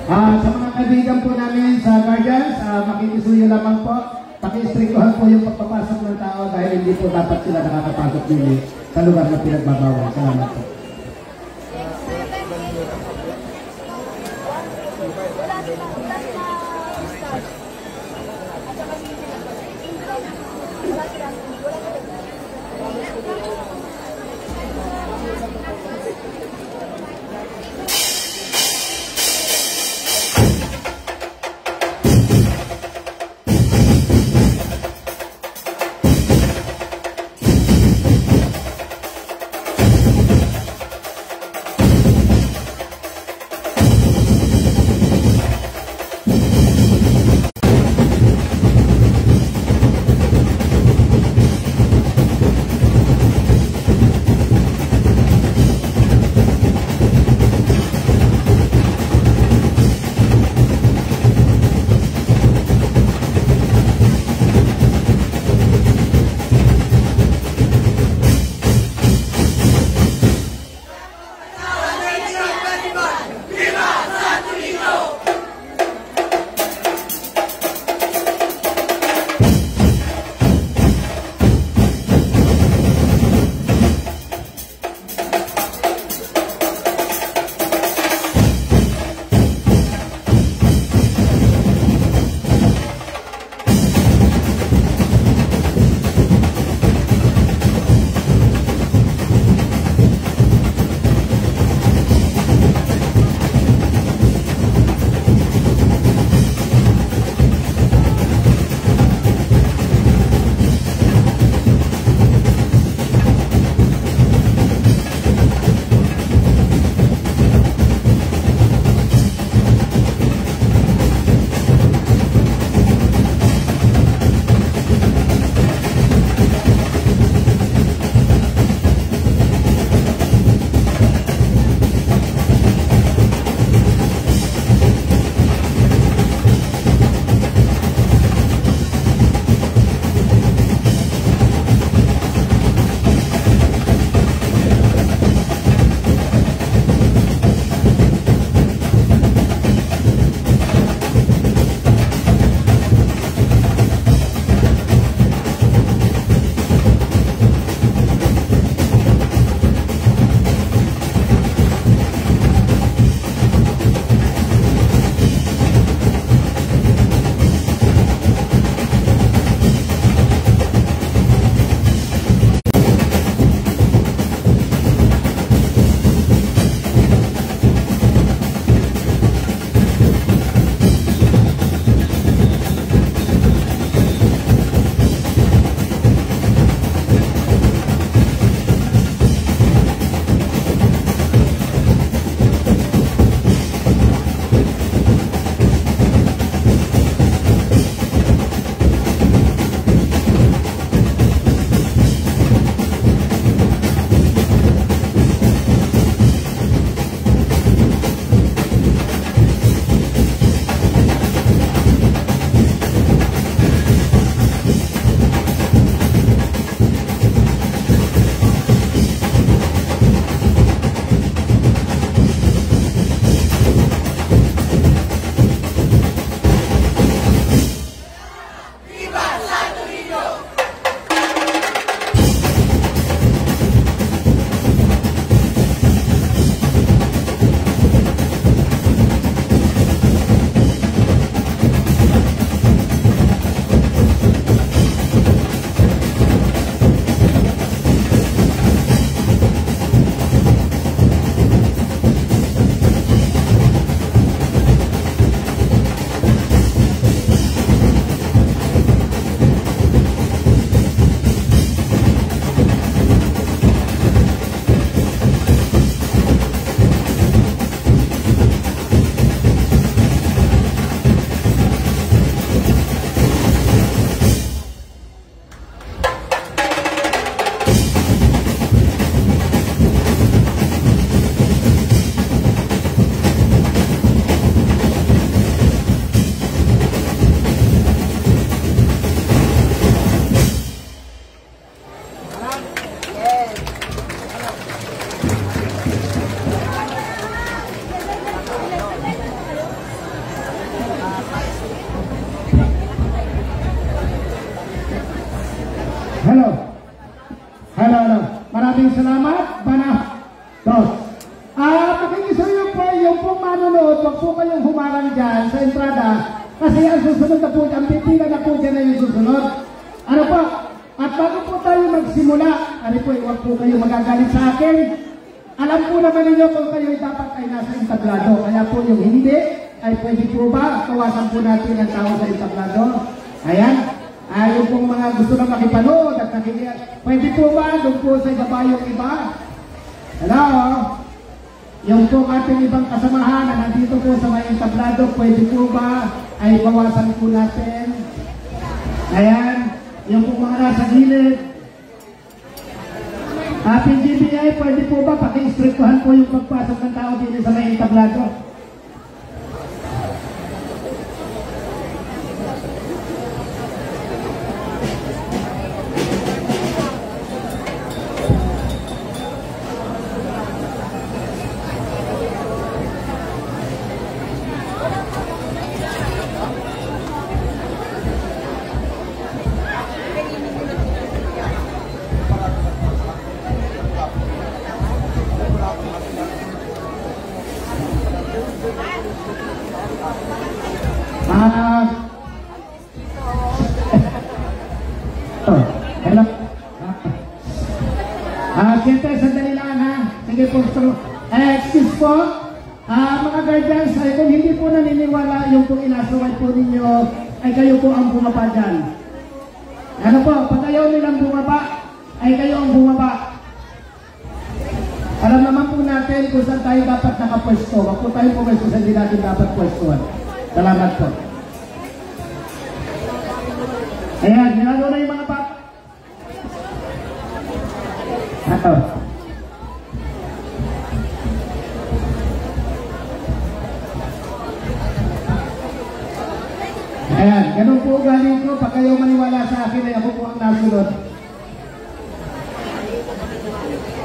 Sa mga kaibigan po namin sa guardians, makikisuyo lamang po. Paki-strictuhan po yung pagpapasok ng tao dahil hindi po dapat sila nakakapasok din sa lugar na pinagbabawal. Salamat po. Hello. Hello. Maraming salamat. Dos. Pakikisuyo po yung pong manonood, wag po kayong humarang dyan sa entrada kasi ang susunod na po, ang pipila na po dyan na yung susunod. Ano po? At bago po tayo magsimula, huwag po kayo magagalit sa akin. Alam po naman ninyo kung kayo dapat ay nasa entablado. Kaya po yung hindi, ay pwede po ba? Kawasan po natin ang tao sa entablado. Ayan. Yung pong mga gusto na makipanood at nakikinig. Pwede po ba? Doon po sa gaba yung iba. Hello? Yung po ating ibang kasamahan na nandito po sa may entablado, pwede po ba? Ay bawasan po natin. Ayan. Yung po mga nasa gilid. PGBI, pwede po ba paki-instructuhan po yung pagpasok ng tao dito sa may entablado? Hello. Siyempre, sandali lang ha. Sige po. Excuse po. Mga guardians, kung hindi po naniniwala yung kung inasaway po ninyo, ay kayo po ang bumaba dyan. Ano po, pag ayaw nilang bumaba, ay kayo ang bumaba. Alam naman po natin kung saan tayo dapat nakapwesto. Wag po tayo pumwesto sa hindi natin dapat pwestuhan. Salamat po. Ayan, nilalo na yung mga pat. Ato. Ayan, ganun po galing ko. Pag kayo maniwala sa akin ay ako po ang nasunod.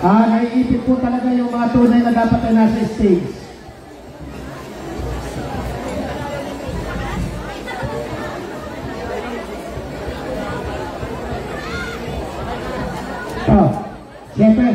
Naiipit po talaga yung mga tunay na dapat ay nasa stage. Siyempre.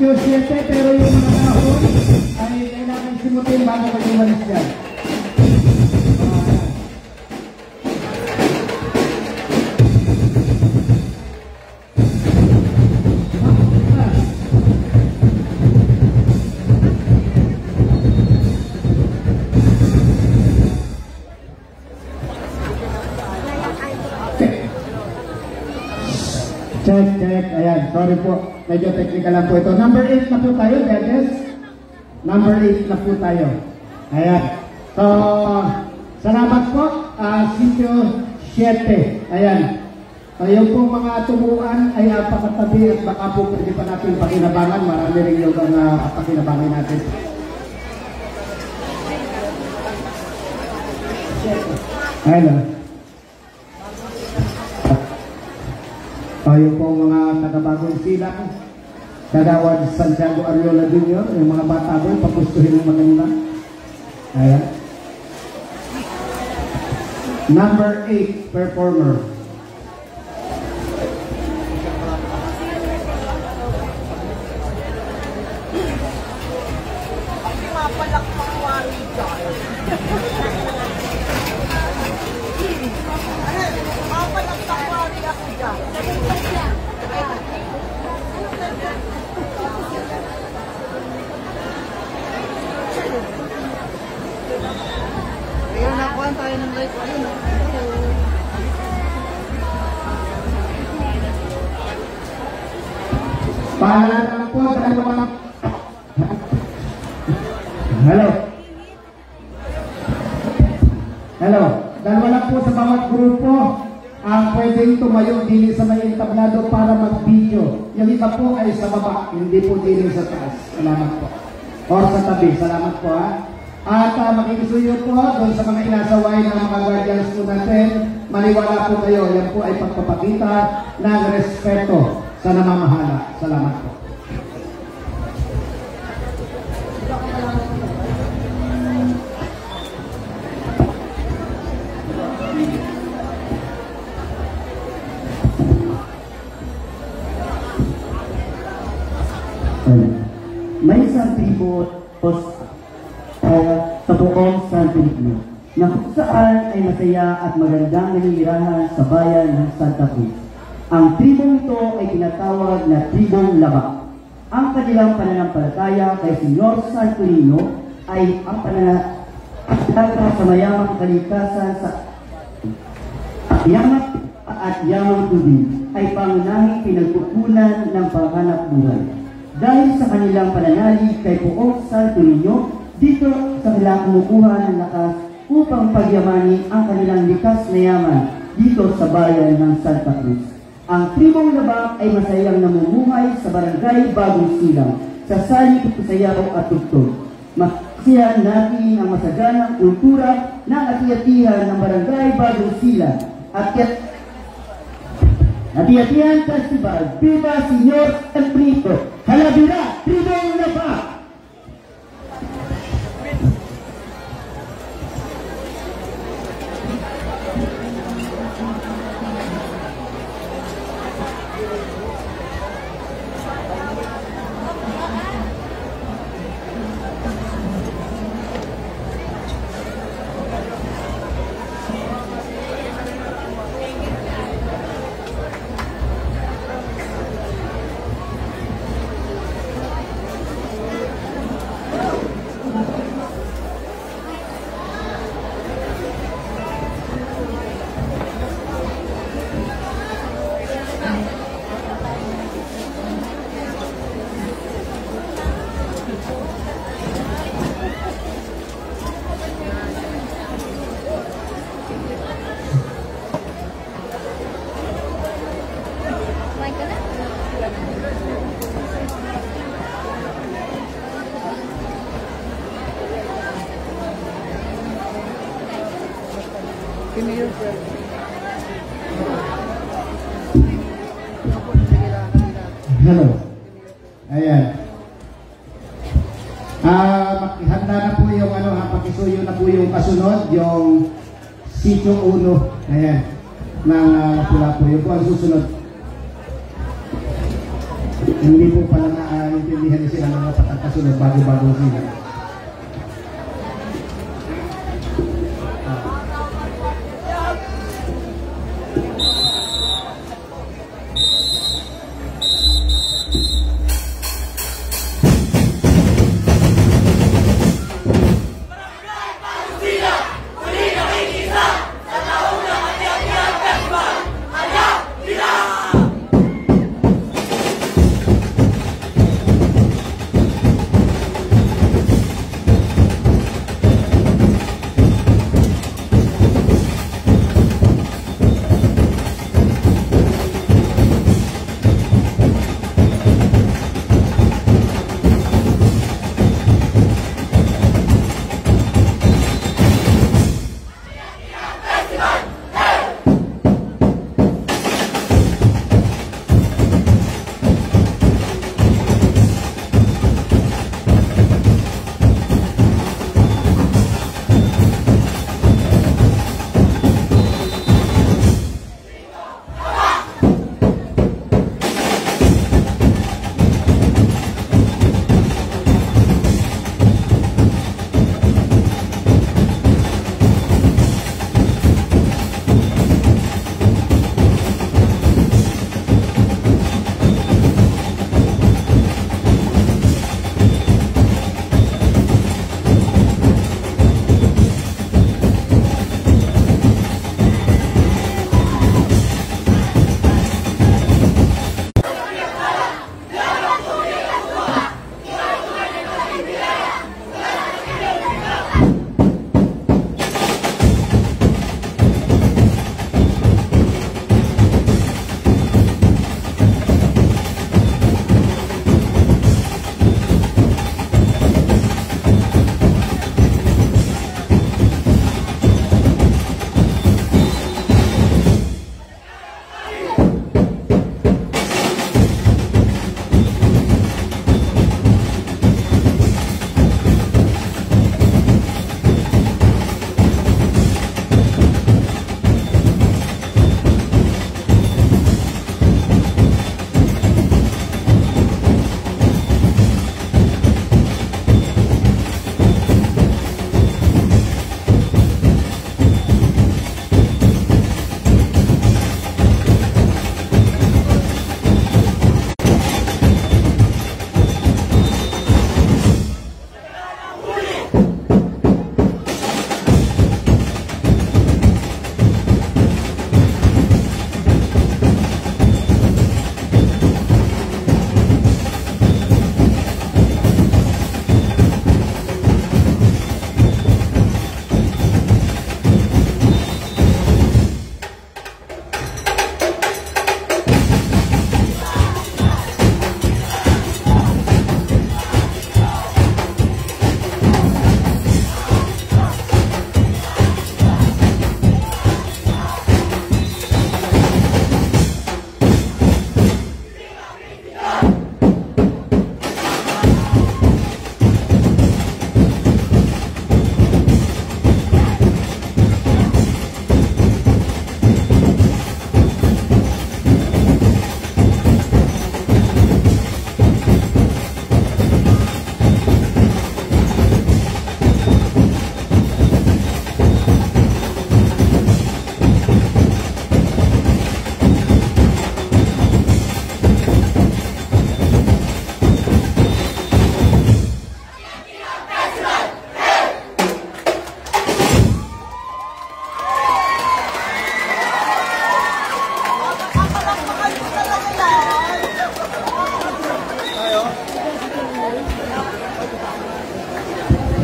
sitio 7, pero yung mga dahon ay kailangan simutin bago kayo umalis dyan. Check. Ayan, sorry po. Medyo technical lang po ito. Number 8 na po tayo, judges. Number 8 na po tayo. Ayan. So, salamat po. Sitio 7. Ayan. So, yung po mga tumuan ay pakatabi at baka po pwede pa natin pakinabangan. Marami rin yung pakinabangan natin. Ayan. Tayo po mga taga-Bagong Silang, Kagawad Santiago Ariola Jr., yung mga bata po, pagustuhin ng maganda. Ayan. Number 8 performer.
Ayun, nakuha tayo ng light. Ayun,
Paalala po, dalawa. Hello. Hello. Dalawa lang po sa bawat grupo ang pwedeng tumayo din sa may entablado para mag-video. Yung iba po ay sa baba, hindi po din sa taas. Salamat po. Or sa tabi. Salamat po ha. At makikisuyo po doon sa mga inasaway ng mga guardians po natin. Maniwala po kayo. Yan po ay pagpapakita ng respeto sa namamahala. Salamat po.
May isang tribo sa buong San Felipe na kung saan ay masaya at magandang naninirahan sa bayan ng Santa Cruz. Ang tribong ito ay tinatawag na tribong Laba. Ang kanilang pananampalataya kay Senyor Santorino ay ang pananampalataya sa mayamang kalikasan sa yaman at yamang tubig ay pangunahing pinagkukunan ng panghanap buhay. Dahil sa kanilang pananalig kay Poong Santorino, dito sa kanila kumukuha ng lakas upang pagyamanin ang kanilang likas na yaman dito sa bayan ng Santa Cruz. Ang tribong Laba ay masayang namumuhay sa barangay Bagong Silang, sa salik at sayaw at tugtog. Masasiyahan natin ang masaganang kultura ng ati-atihan ng barangay Bagong Silang at Ati-Atihan Festival. Viva Senyor Santorino! Halabira! Tribong Laba!
Hello. Ayan. Handa na po yung pakisuyo na po yung kasunod, yung sitio 1. Ayan. Ng Lapu-Lapu. Yung po ang susunod. Hindi po pala na intindihan niya sila ng mga patagkasunod bago-bago sila.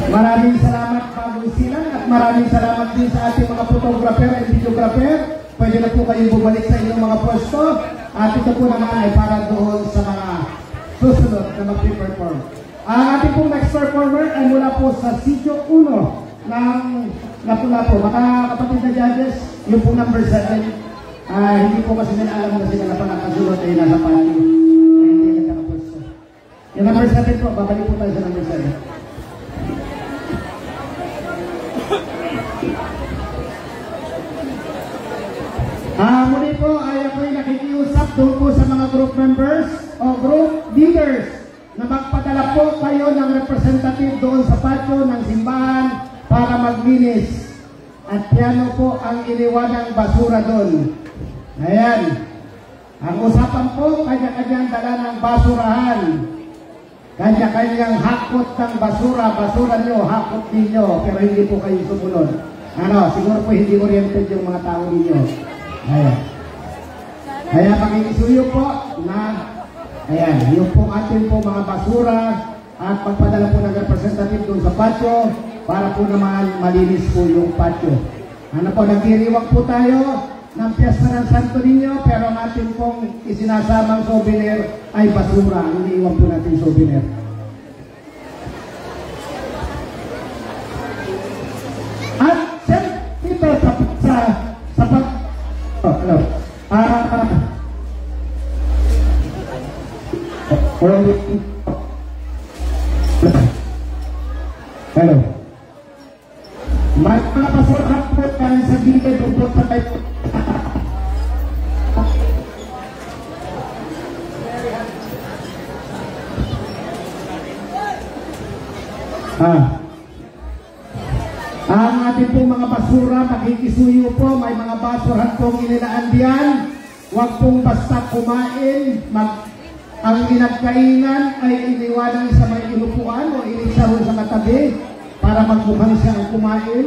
Maraming salamat Bagong Silang at maraming salamat din sa ating mga photographer and videographer. Pwede na po kayong bumalik sa inyong mga pwesto at ito po naman ay para doon sa mga susunod na mag-perform. Ang ating pong next performer ay mula po sa Sitio 1 ng Lapu-Lapu. Mga kapatid na judges, yung po number 7, hindi po kasi nila alam na sila na panakasulot ay nasa pati. Hindi nagkakapwesto. Yung number 7 po, babalik po tayo sa number 7. Muli po ay ako'y nakikiusap doon po sa mga group members o group leaders na
doon sa patio ng simbahan para maglinis. At piano po ang iniwanang basura doon. Ayan. Ang usapan po, kanya-kanyang dala ng basurahan. Kanya-kanyang hakot ng basura. Basura nyo, hakot ninyo. Pero hindi po kayo sumunod. Siguro po hindi oriented yung mga tao ninyo. Ayan. Kaya makikisuyo po na, ayan, yung po atin po mga basura at pagpadala po ng representative doon sa patio para po naman malinis po yung patio. Nagdiriwang po tayo ng Piyesta ng Santo Niño, pero ang ating pong isinasamang souvenir ay basura. Iniiwan po natin souvenir. At dito sa pag... hello. Hello. May mga basura po tayo sa gilid upot na tayo. Ang ating pong mga basura, makikisuyo po, may mga basurahan pong inilaan diyan. Huwag pong basta kumain, ang ginagkainan ay iniwanan sa may inupuan o inisaro sa katabi para magmukhang siya ang kumain.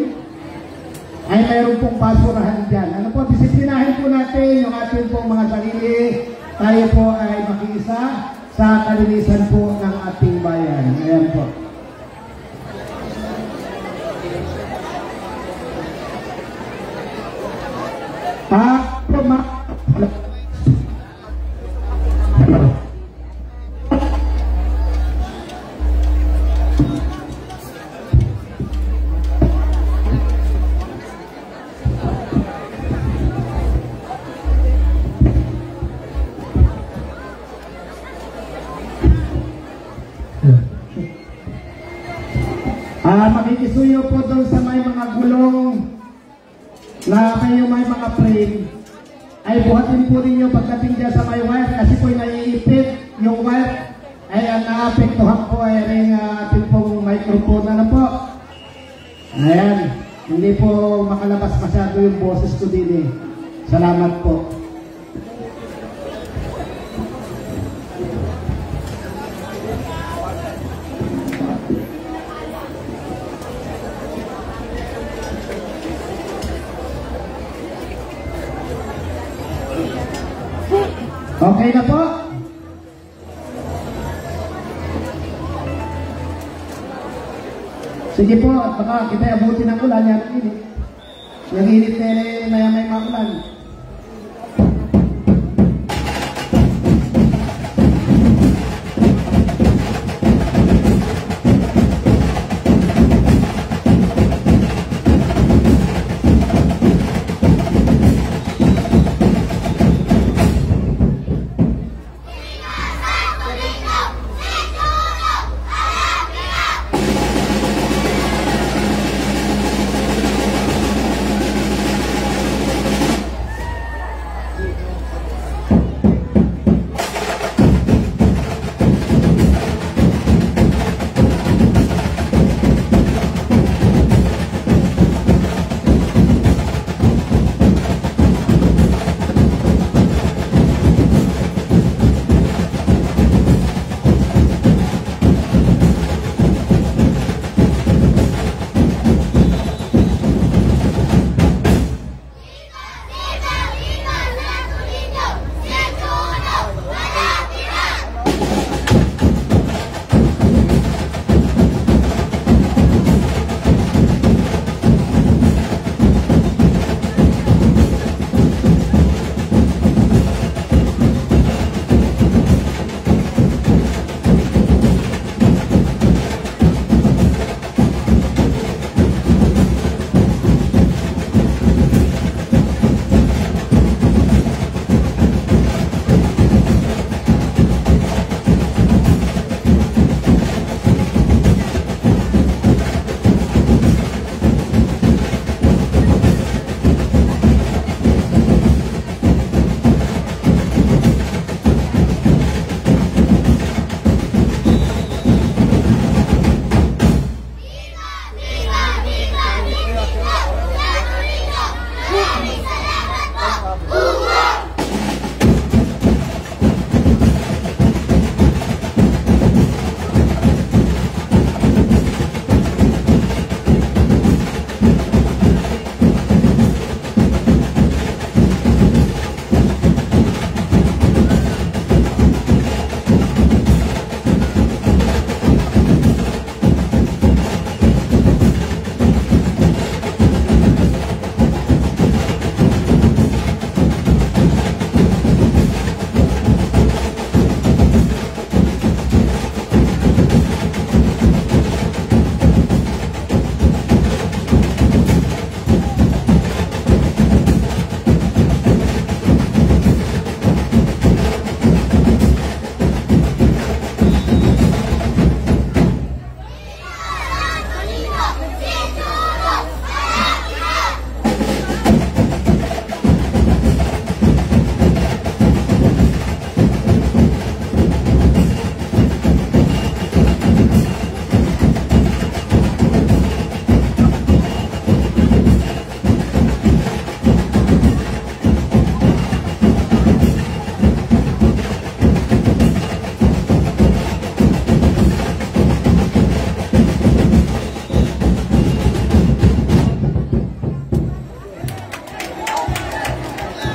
Ay mayroon pong basurahan dyan. Disiplinahin po natin yung ating pong mga sarili. Tayo po ay makiisa sa kalinisan po ng ating bayan. Ayan po. Makikisuyo po doon sa may mga gulong na may mga frame ay buhatin po ninyo pagdating dyan sa may wire kasi po naiipit yung wire ay ang naapektuhan po ay rin ating pong microphone po. Ayan, hindi po makalabas masyado yung boses ko din eh. Salamat po. Okay na po? Sige po, at baka kita abutin ng ulan. Yung init na may mga ulan.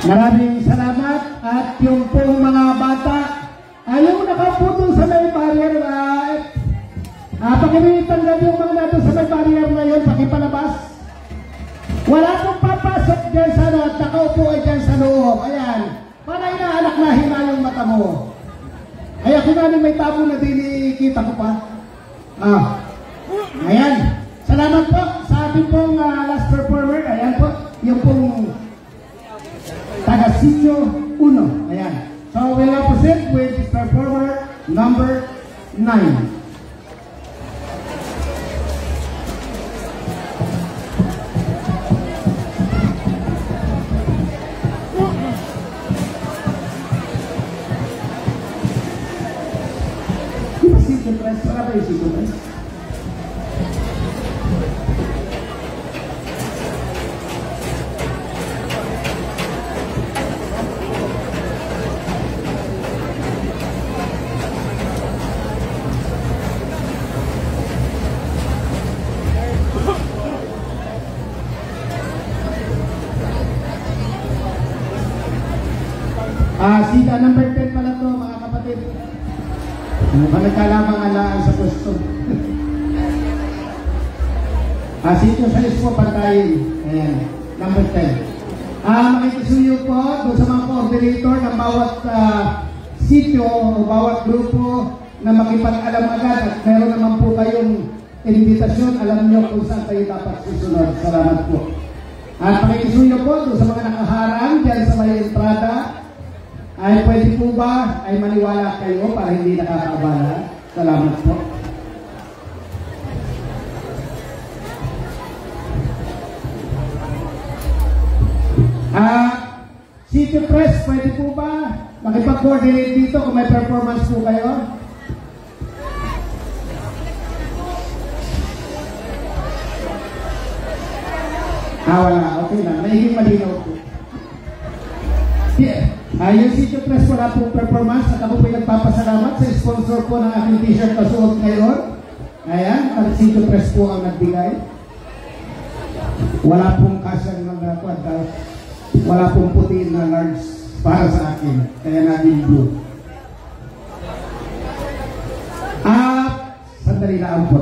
Maraming salamat at yung pong mga bata ayaw nakaputol sa may barrier pakimitanggap yung mga natin sa may barrier na yun, pakipalabas. Wala pong papasok dyan sa at nakaupo ay dyan sa loob. Ayan, para inaanak na hina yung mata mo. Ay ako namin may tabo na dinikita ko pa. Ayan, salamat po sa ating pong last performer. Ayan po, yung pong taga Sitio 1. Ayan. So we'll now proceed with performer number 9. Para ba yung Sitio Press? Sita number 10 pala to mga kapatid. Mukhang nagkalamang alaan sa gusto. Sitio sa po pantayin. Ayan, number 10. Makikisuyo po doon sa mga coordinator ng bawat sitio o bawat grupo na makipag-alam agad at meron naman po kayong invitasyon, alam nyo kung saan kayo dapat susunod. Salamat po. At makikisuyo po doon sa mga nakaharang dyan sa may entrada. Ay pwede po ba ay maniwala kayo para hindi nakakaabala? Salamat po. Sitio Press, pwede po ba makipag-coordinate dito kung may performance po kayo? Wala. Okay lang. Nahiging malinaw po. Yung Sitio Press wala pong performance at ako po nagpapasalamat sa sponsor po ng aking t-shirt na suot ngayon. Ayan, ang Sitio Press po ang nagbigay. Wala pong kasyang wala pong puti na large para sa akin. Kaya naging blue. Sandali lang po.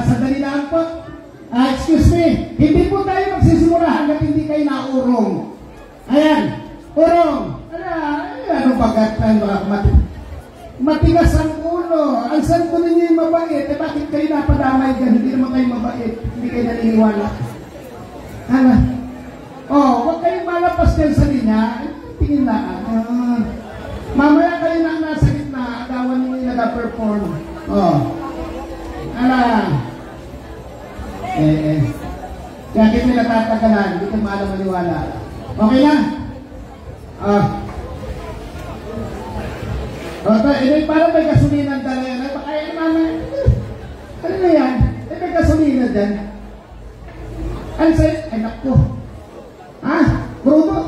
Sandali lang po. Excuse me, hindi po tayo magsisimula hanggat hindi kayo naurong. Ayan, urong. Ano bagat tayo matigas ang ulo. Ang santo ninyo yung mabait. Bakit kayo napadamay dyan? Hindi naman kayo mabait. Hindi kayo naniniwala. Huwag kayong malapas kayo sa linya. Tingin na. Mamaya kayo na nasa gitna. Agawan ninyo yung nag-perform. Kaya kayo natatagalan, hindi ko maalam maniwala. Okay na? Parang may gasolina dala yan. Baka yan naman. Ano na yan? May gasolina dyan. Ano sa'yo? Ay, naku. Bruno?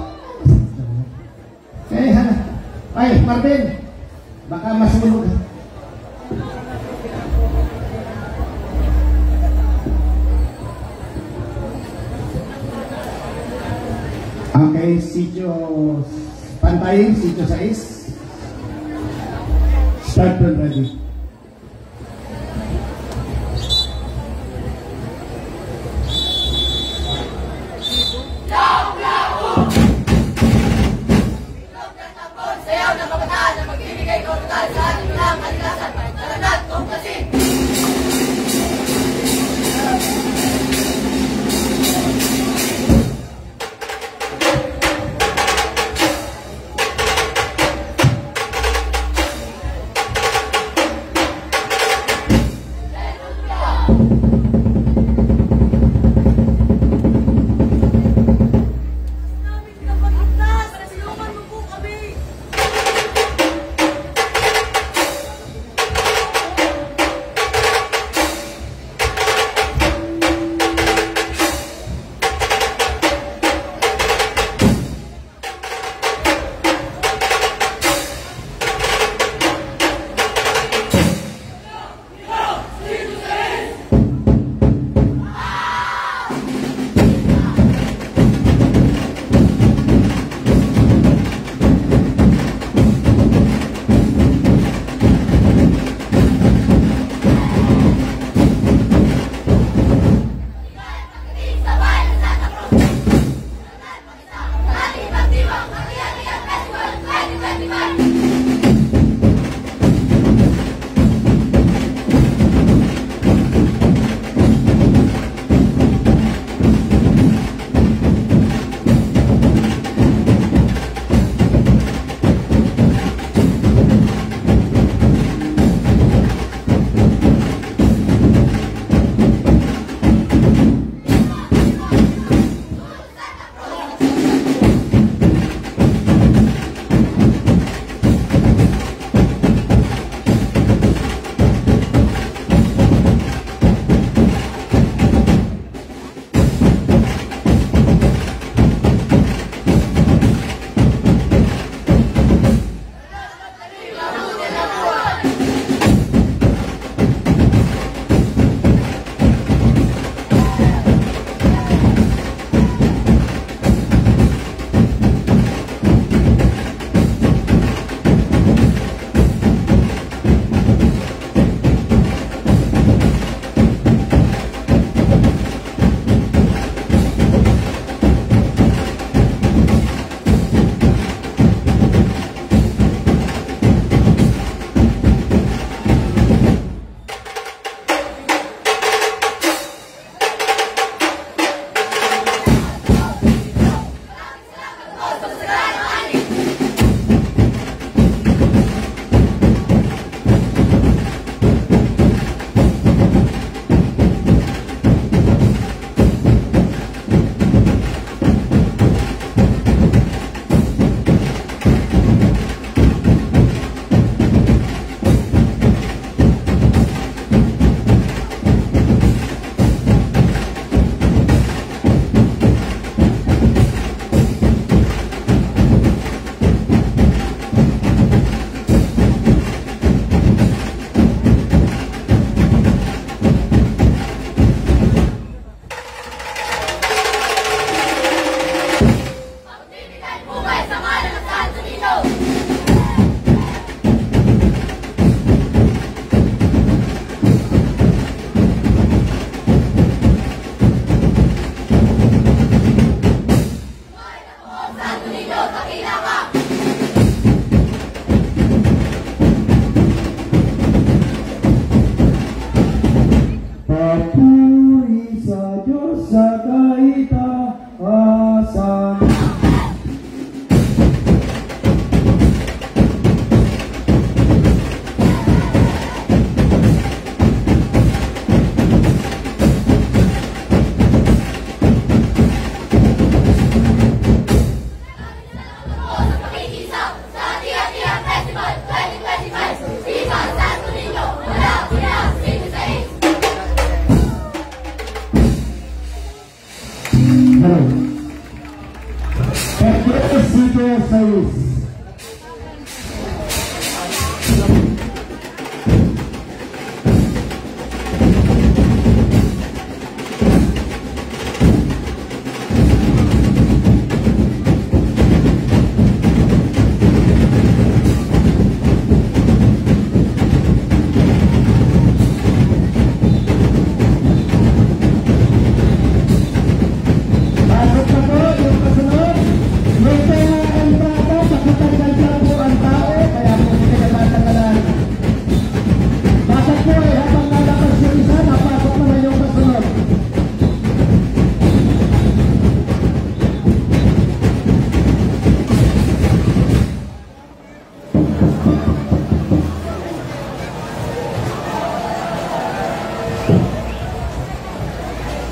Ay, Martin. Baka masunog. Okay, Sitio pantayin, Sitio 6. Start when ready.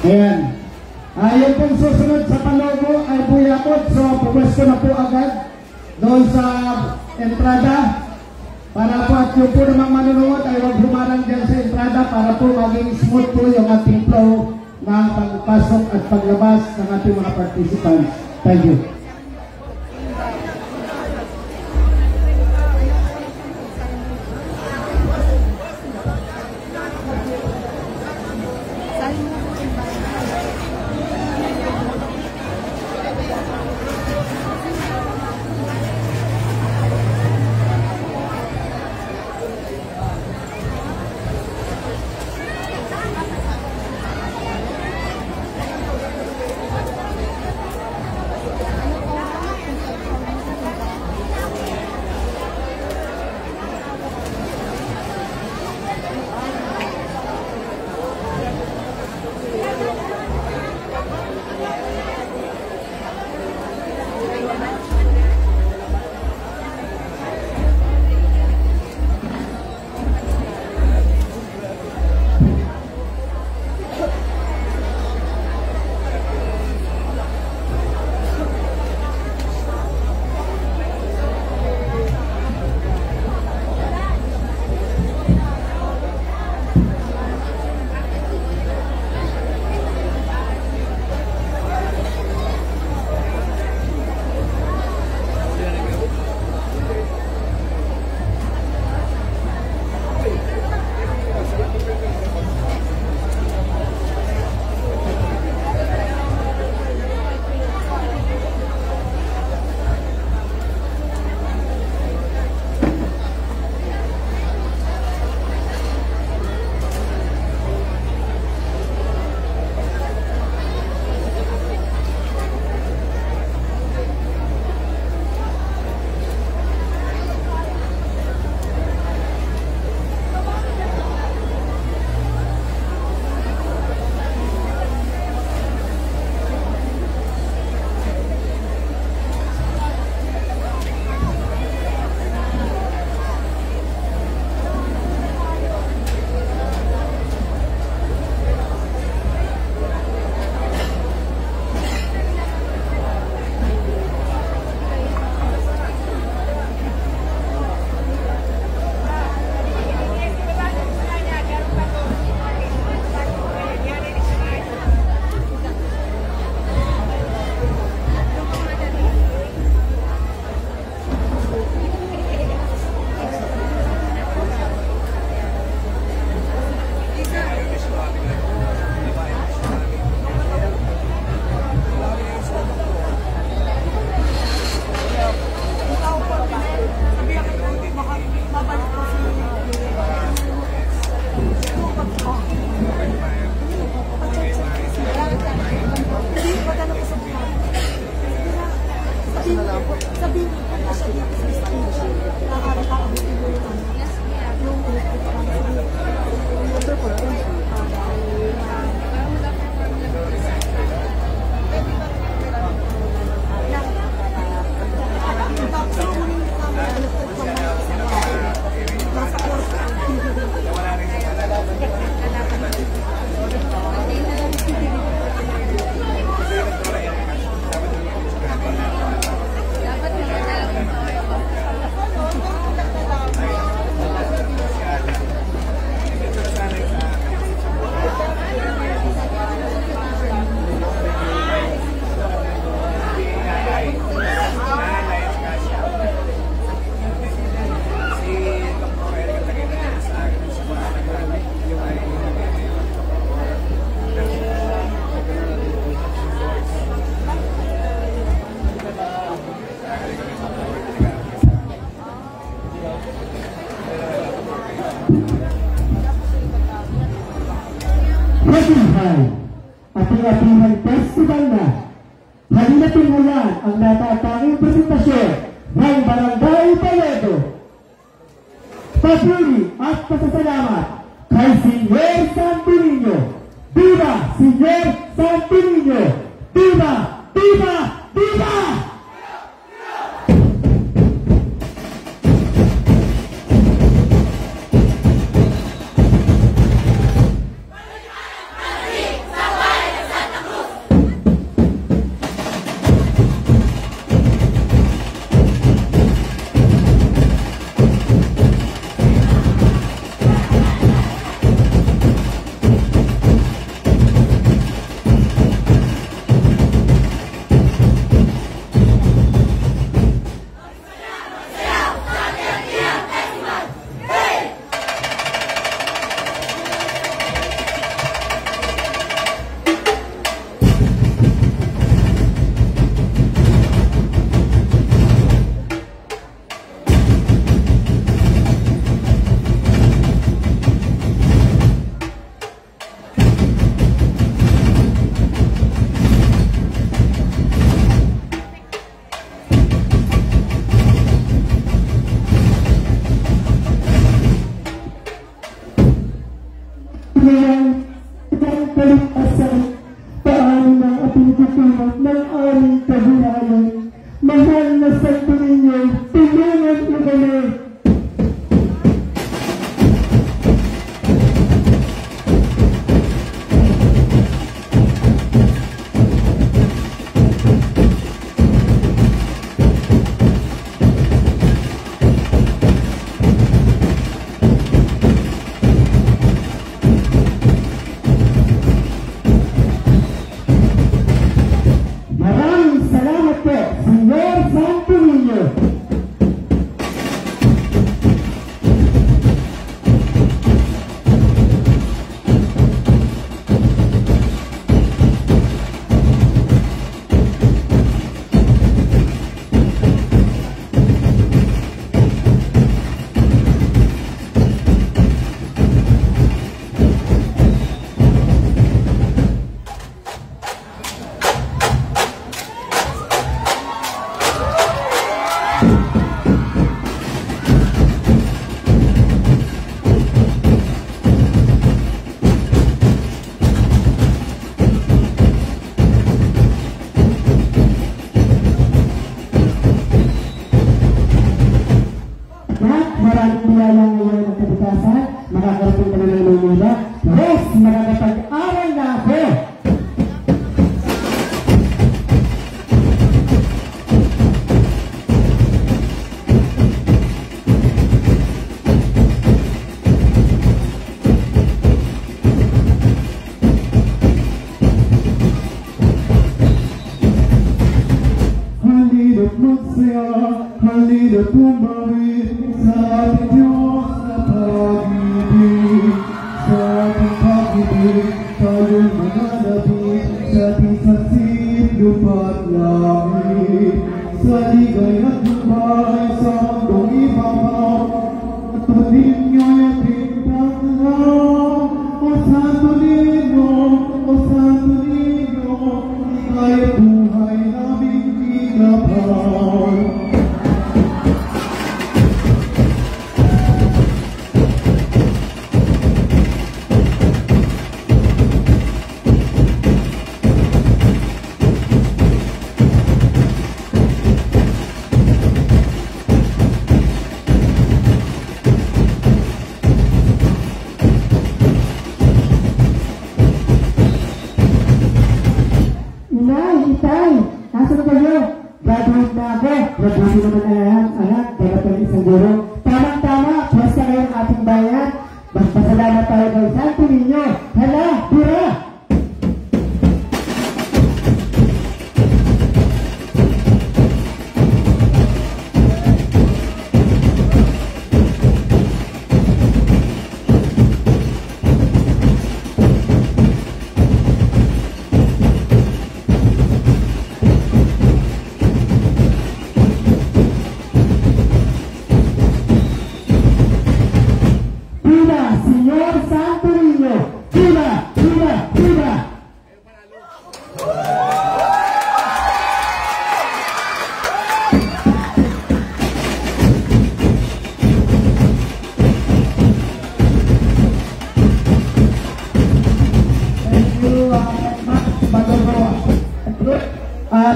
Ayan. Yung pong susunod sa palogo ay buyakot. So, pumwesto na po agad doon sa entrada. Para po at yung po namang manunuot ay huwag humarang dyan sa entrada para po maging smooth po yung ating flow ng pagpasok at paglabas ng ating mga participants. Thank you.
Apihan Festival na. Halina't tingnan ang natatanging presentasyon ng Barangay Paledo. Papuri at pasasalamat kay Senyor Santo Niño. Viva Senyor Santo Niño! Viva! Viva! Viva! Mahal na Santo Niño, tulungan mo kami. Maraming salamat po, Senyor Santo Niño. Maraming niyala ngayon ng kabukasan, makakarating ka na ng Maynila. Yes, makakapag-aral na ako! Halina't magsaya, halina't tumawid sa ating Diyos na pag-ibig. Sa ating pag-ibig, tayo'y mananabik sa ating sasit, lupa't langit. Sa ligay at lumay, sa mundong ibabaw, at paninyo'y ating tatlaw. O Santo Niño, O Santo Niño, ika'y buhay naming ilabaw. Inay, itay, nasa na kayo? Graduate na ako. Graduate naman ang anak, dapat ang isang guro. Tamang-tama, pwesta kayo ng ating bayan. Magpasalamat tayo kay Santo Niño. Hala, tira!
At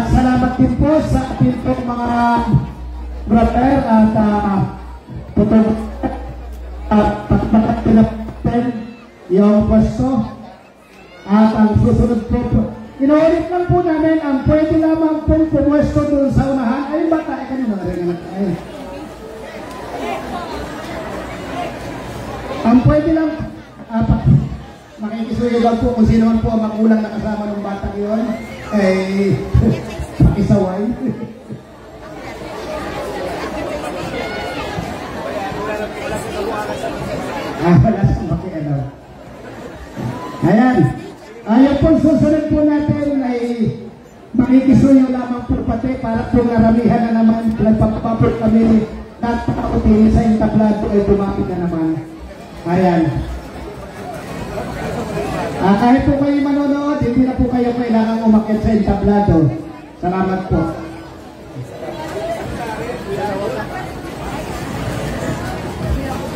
salamat din po sa ating mga brother at pagpapatinapan yung pwesto. At ang susunod po, inuulit lang po namin ang pwede lamang pong pumwesto doon sa unahan. Ay, bata, kanina rin ay. Ang pwede lang, makikisuyo lang po kung sino man po ang magulang na kasama ng batang yun. Eh, pakisaway. Wala siyang makiano. Ayan. Ayaw po, susunod po natin ay makikisuyo lamang po pati para po naramihan na naman. Nagpapapapot kami nagpapaputili sa entablado ay dumapit na naman. Ayan. Kahit po kayo manonood, hindi na po kayo kailangang umakyat sa entablado. Salamat po.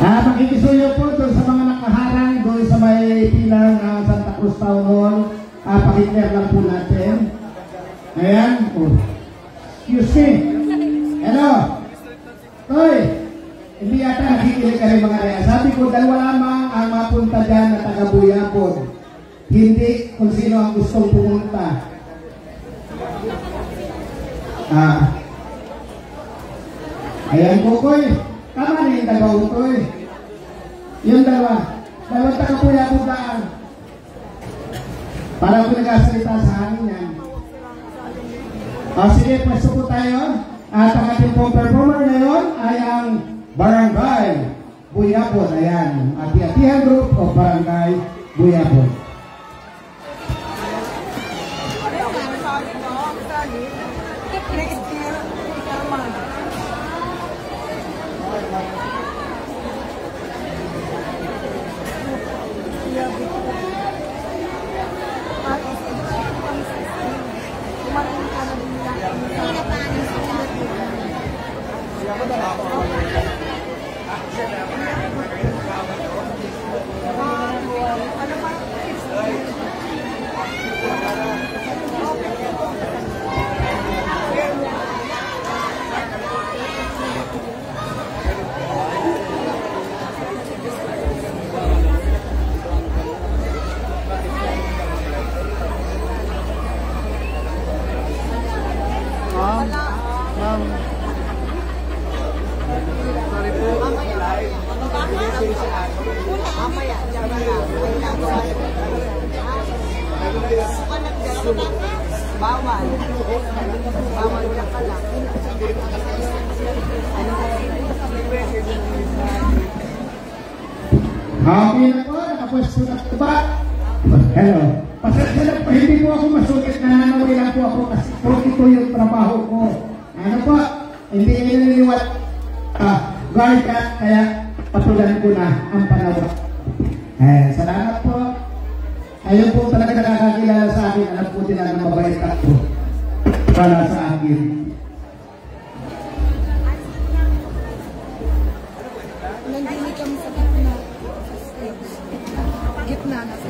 Makikisuyo po doon sa mga nakaharang, doon sa may pilang Santa Cruz Town Hall. Pakiclear lang po natin. Ayan. Oh. Excuse me. Hello. Toy. Hindi yata nakikinig ka rin mga kaya. Sabi ko, dalawa lamang ang mapunta dyan na taga-Buyapon. Hindi kung sino ang gustong pumunta. Ayan po, Koy. Tama na yung dalawa, Koy. Yung dalawa. Dalawang taga-Buyapon daan. Parang pinag-asalita sa hangin yan. Sige, pwesto po tayo. At ang ating pong performer ngayon ay ang Barangay Buyapon. Ayan. Ati-atihan group of Barangay Buyapon. Okay na po, nakapwesto na po ba? Hello. Pasensya na po, hindi po ako masukit, nananawi lang po ako kasi po ito yung trabaho ko. Ano po, hindi kayo niliwat guard ka, kaya patulan ko na ang panawak. Salamat po. Ayun po talaga nakakakilala sa akin, alam po nila na mabait ako para sa akin.
Nandini kami sa gitna. Gitna na sa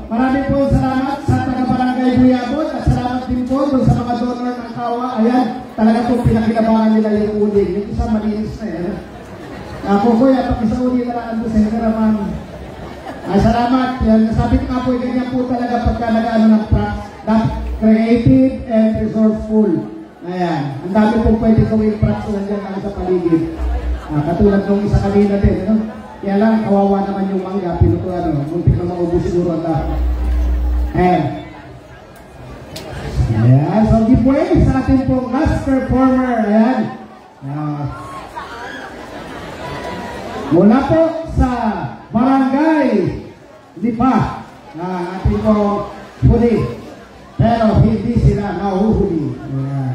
Maraming po salamat sa taga-barangay Buyabot at salamat din po doon sa mga donor ng kawa. Ayan, talaga po pinakinabangan nila yung uling. Yung isa malinis na yan. Ako kuya, pag isa uling na lang po sa hingaraman. Salamat. Yan, nasabi ko nga po, ganyan po talaga pagka nag-ano ng props. Creative and resourceful. Ayan, ang dami po pwede gawin props na dyan sa paligid. Katulad nung isa kanina din, ano? Kaya lang, kawawa naman yung mangga, pinuto muntik na maubos siguro ang lahat. Ayan, so giveaway sa ating pong last performer. Ayan. Mula po sa Barangay Lipa na ating pong huli. Pero hindi sila nahuhuli. Ayan.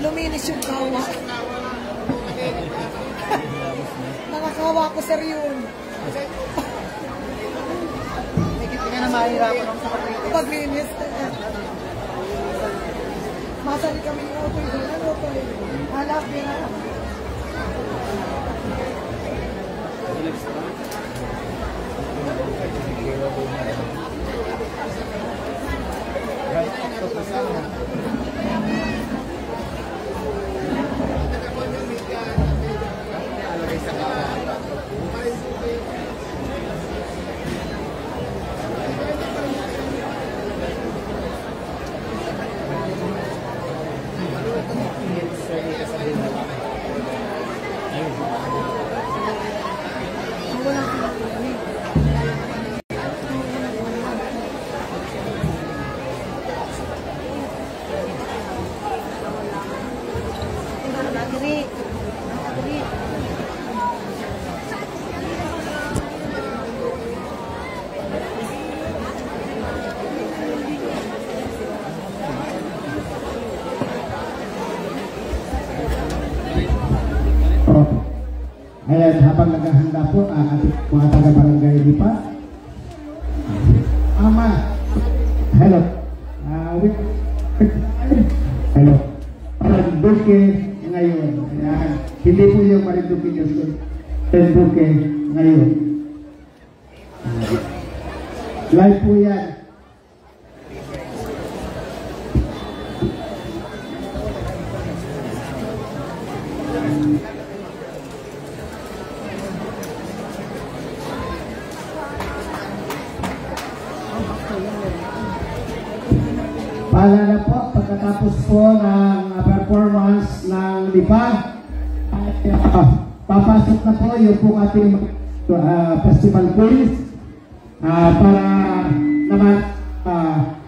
Luminis yung kawa. Nakakawa ko, sir, yun. Hindi ka na mahirapan ako sa paglinis. Masali kami yung auto yun. Ano po yun? Halap yun na.
Ayan, habang naghahanda po ang ating mga taga-barangay Lipa. Ama, hello. Hello. Marinduque ngayon. Ayan. Hindi po yung Marinduque Diyos ko. Marinduque ngayon. Live po yan. Paalala po, pagkatapos po ng performance ng Lipa, papasok na po yung po ating festival quiz para naman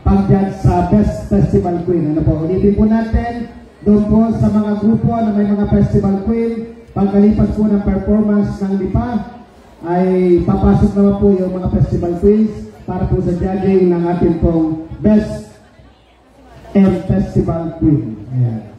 pag-judge sa Best Festival Queen. Ano po, ulitin po natin, doon po sa mga grupo na may mga Festival Queen, pagkalipas po ng performance ng Lipa, ay papasok naman po yung mga Festival Queens para po sa judging ng ating pong Best and Festival Queen. Ayan.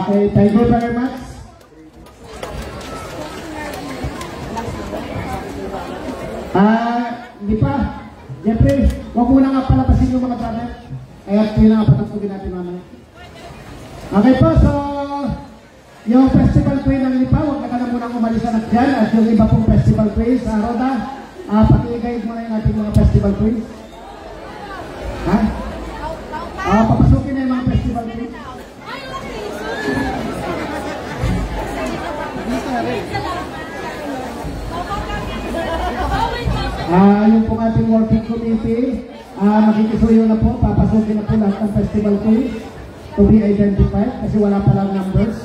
Okay, thank you very much. Hindi pa. Jeffrey, huwag mo na nga palapasin yung mga brother. Kaya yun ang patagpugin natin mamaya. Okay po, so yung festival queen ng Lipa, huwag na muna umalis na dyan. At yung iba pong festival queen sa Roda, paki-guide mo na yung ating mga festival queen. Ha? Papasukin na yung mga festival queen. Yung pong ating working committee, makikisuyo na po, papasukin na po lahat ng festival queen to be identified kasi wala palang numbers.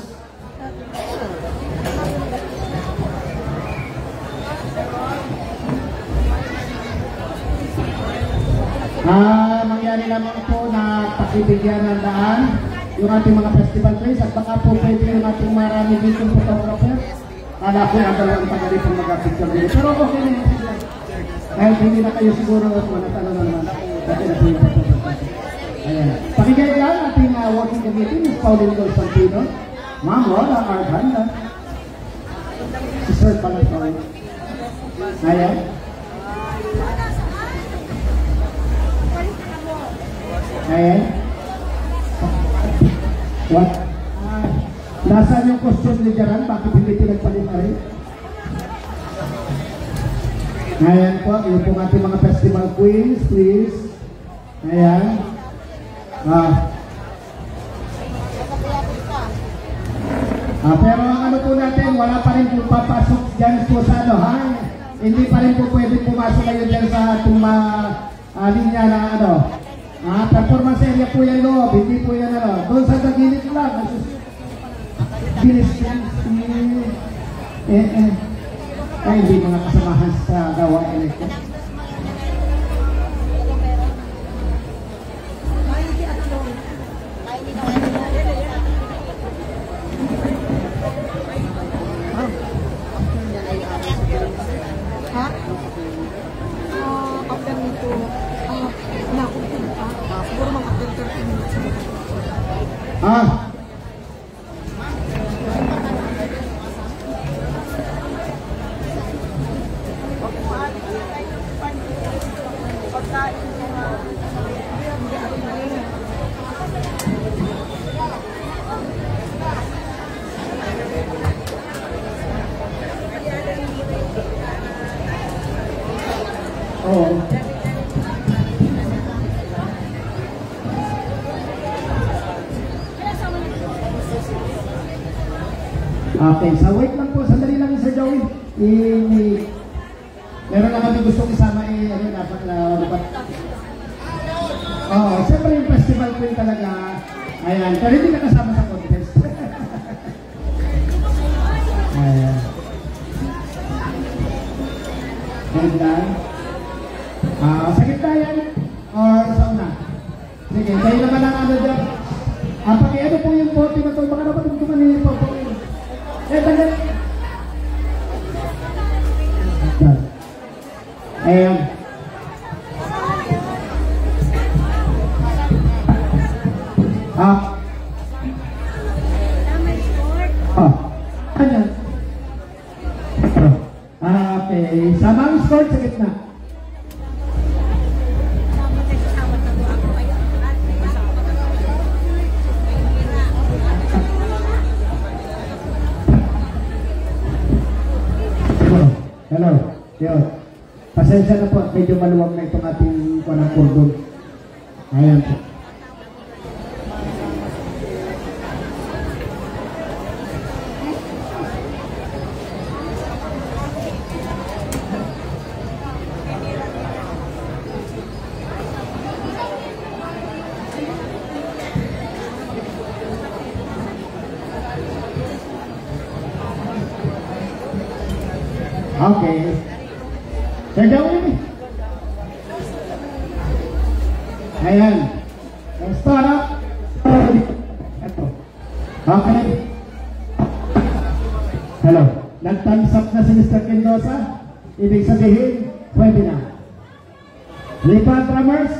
Mangyari lamang po na pakibigyan ng daan yung ating mga festival queens at baka po pwede yung ating marami dito photographer. Kala ko yung dalawang tagali pong mag-picture dito. Pero okay na yun sila. Kahit hindi na kayo siguro at manatalo na naman. Dati na po yung photographer. Ayan. Pakigay lang ating working committee, Ms. Pauline Constantino. Ma'am Lola Arganda. Si Sir Palatoy. Ayan. Ayan. What? Nasaan yung costume ni Jaran? Bakit hindi pinagpalit na rin? Ayan po, yun po ating mga festival queens, please. Ayan. Pero ang ano po natin, wala pa rin po papasok dyan po sa ano, ha? Hindi pa rin po pwede pumasok kayo dyan sa ating linya na ano. Performance area po yan loob, hindi po yan ano. Doon sa gilid lang. Bilis yan. Ay, hindi mga kasamahan sa gawa elektro. Okay, so wait lang po, sandali lang Sir Joey. Meron lang kami gustong isama ano dapat na dapat. Siyempre yung festival queen talaga. Ayan, pero hindi nakasama sa contest. Ayan. Ganda. Sa gitna yan or sa una? Sige, kayo naman ang ano dyan. Paki-ano po yung bote na ito, baka dapat yung tumanin po po. Tagal. Ayan. Ayan. Okay. Samang score sa gitna. Hello. Yun. Pasensya na po. Medyo maluwag na itong ating panang cordon. Ayan po. Okay. Sejauh ini. Ayan. Start up. Okay. Hello. Nag-thumbs up na si Mr. Mendoza. Ibig sabihin, pwede na. Lipa drummers.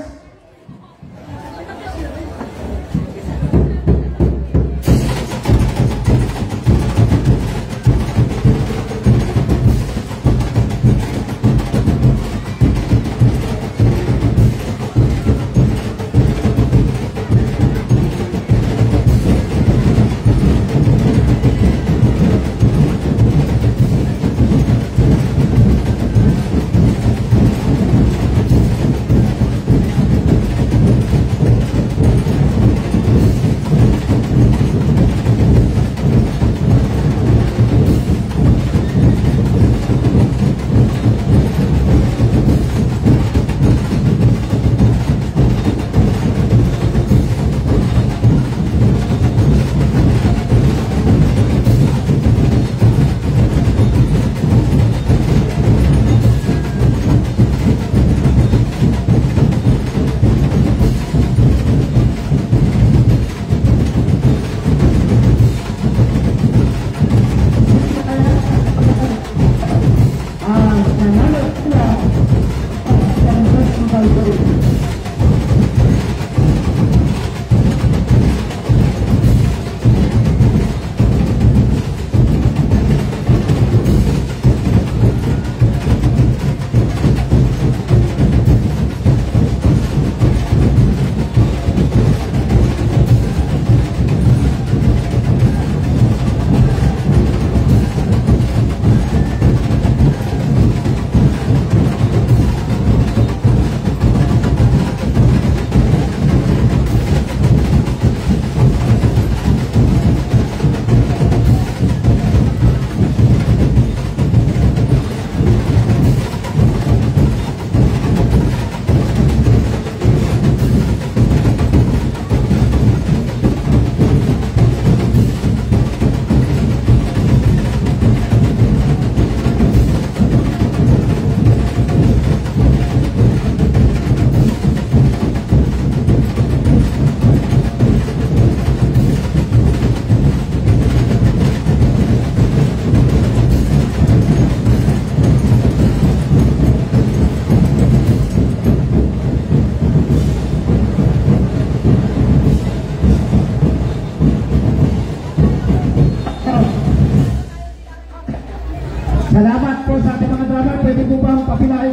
Salamat po sa ating mga drummer. Pwede po bang papilahin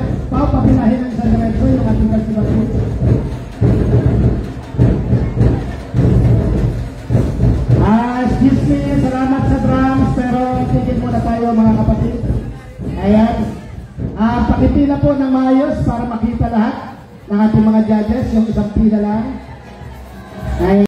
ng sa diretso yung ating festival po. Excuse me, salamat sa drums, pero tigil muna tayo mga kapatid. Ayan. Pakipila po ng maayos para makita lahat ng ating mga judges, yung isang pila lang. Ayan.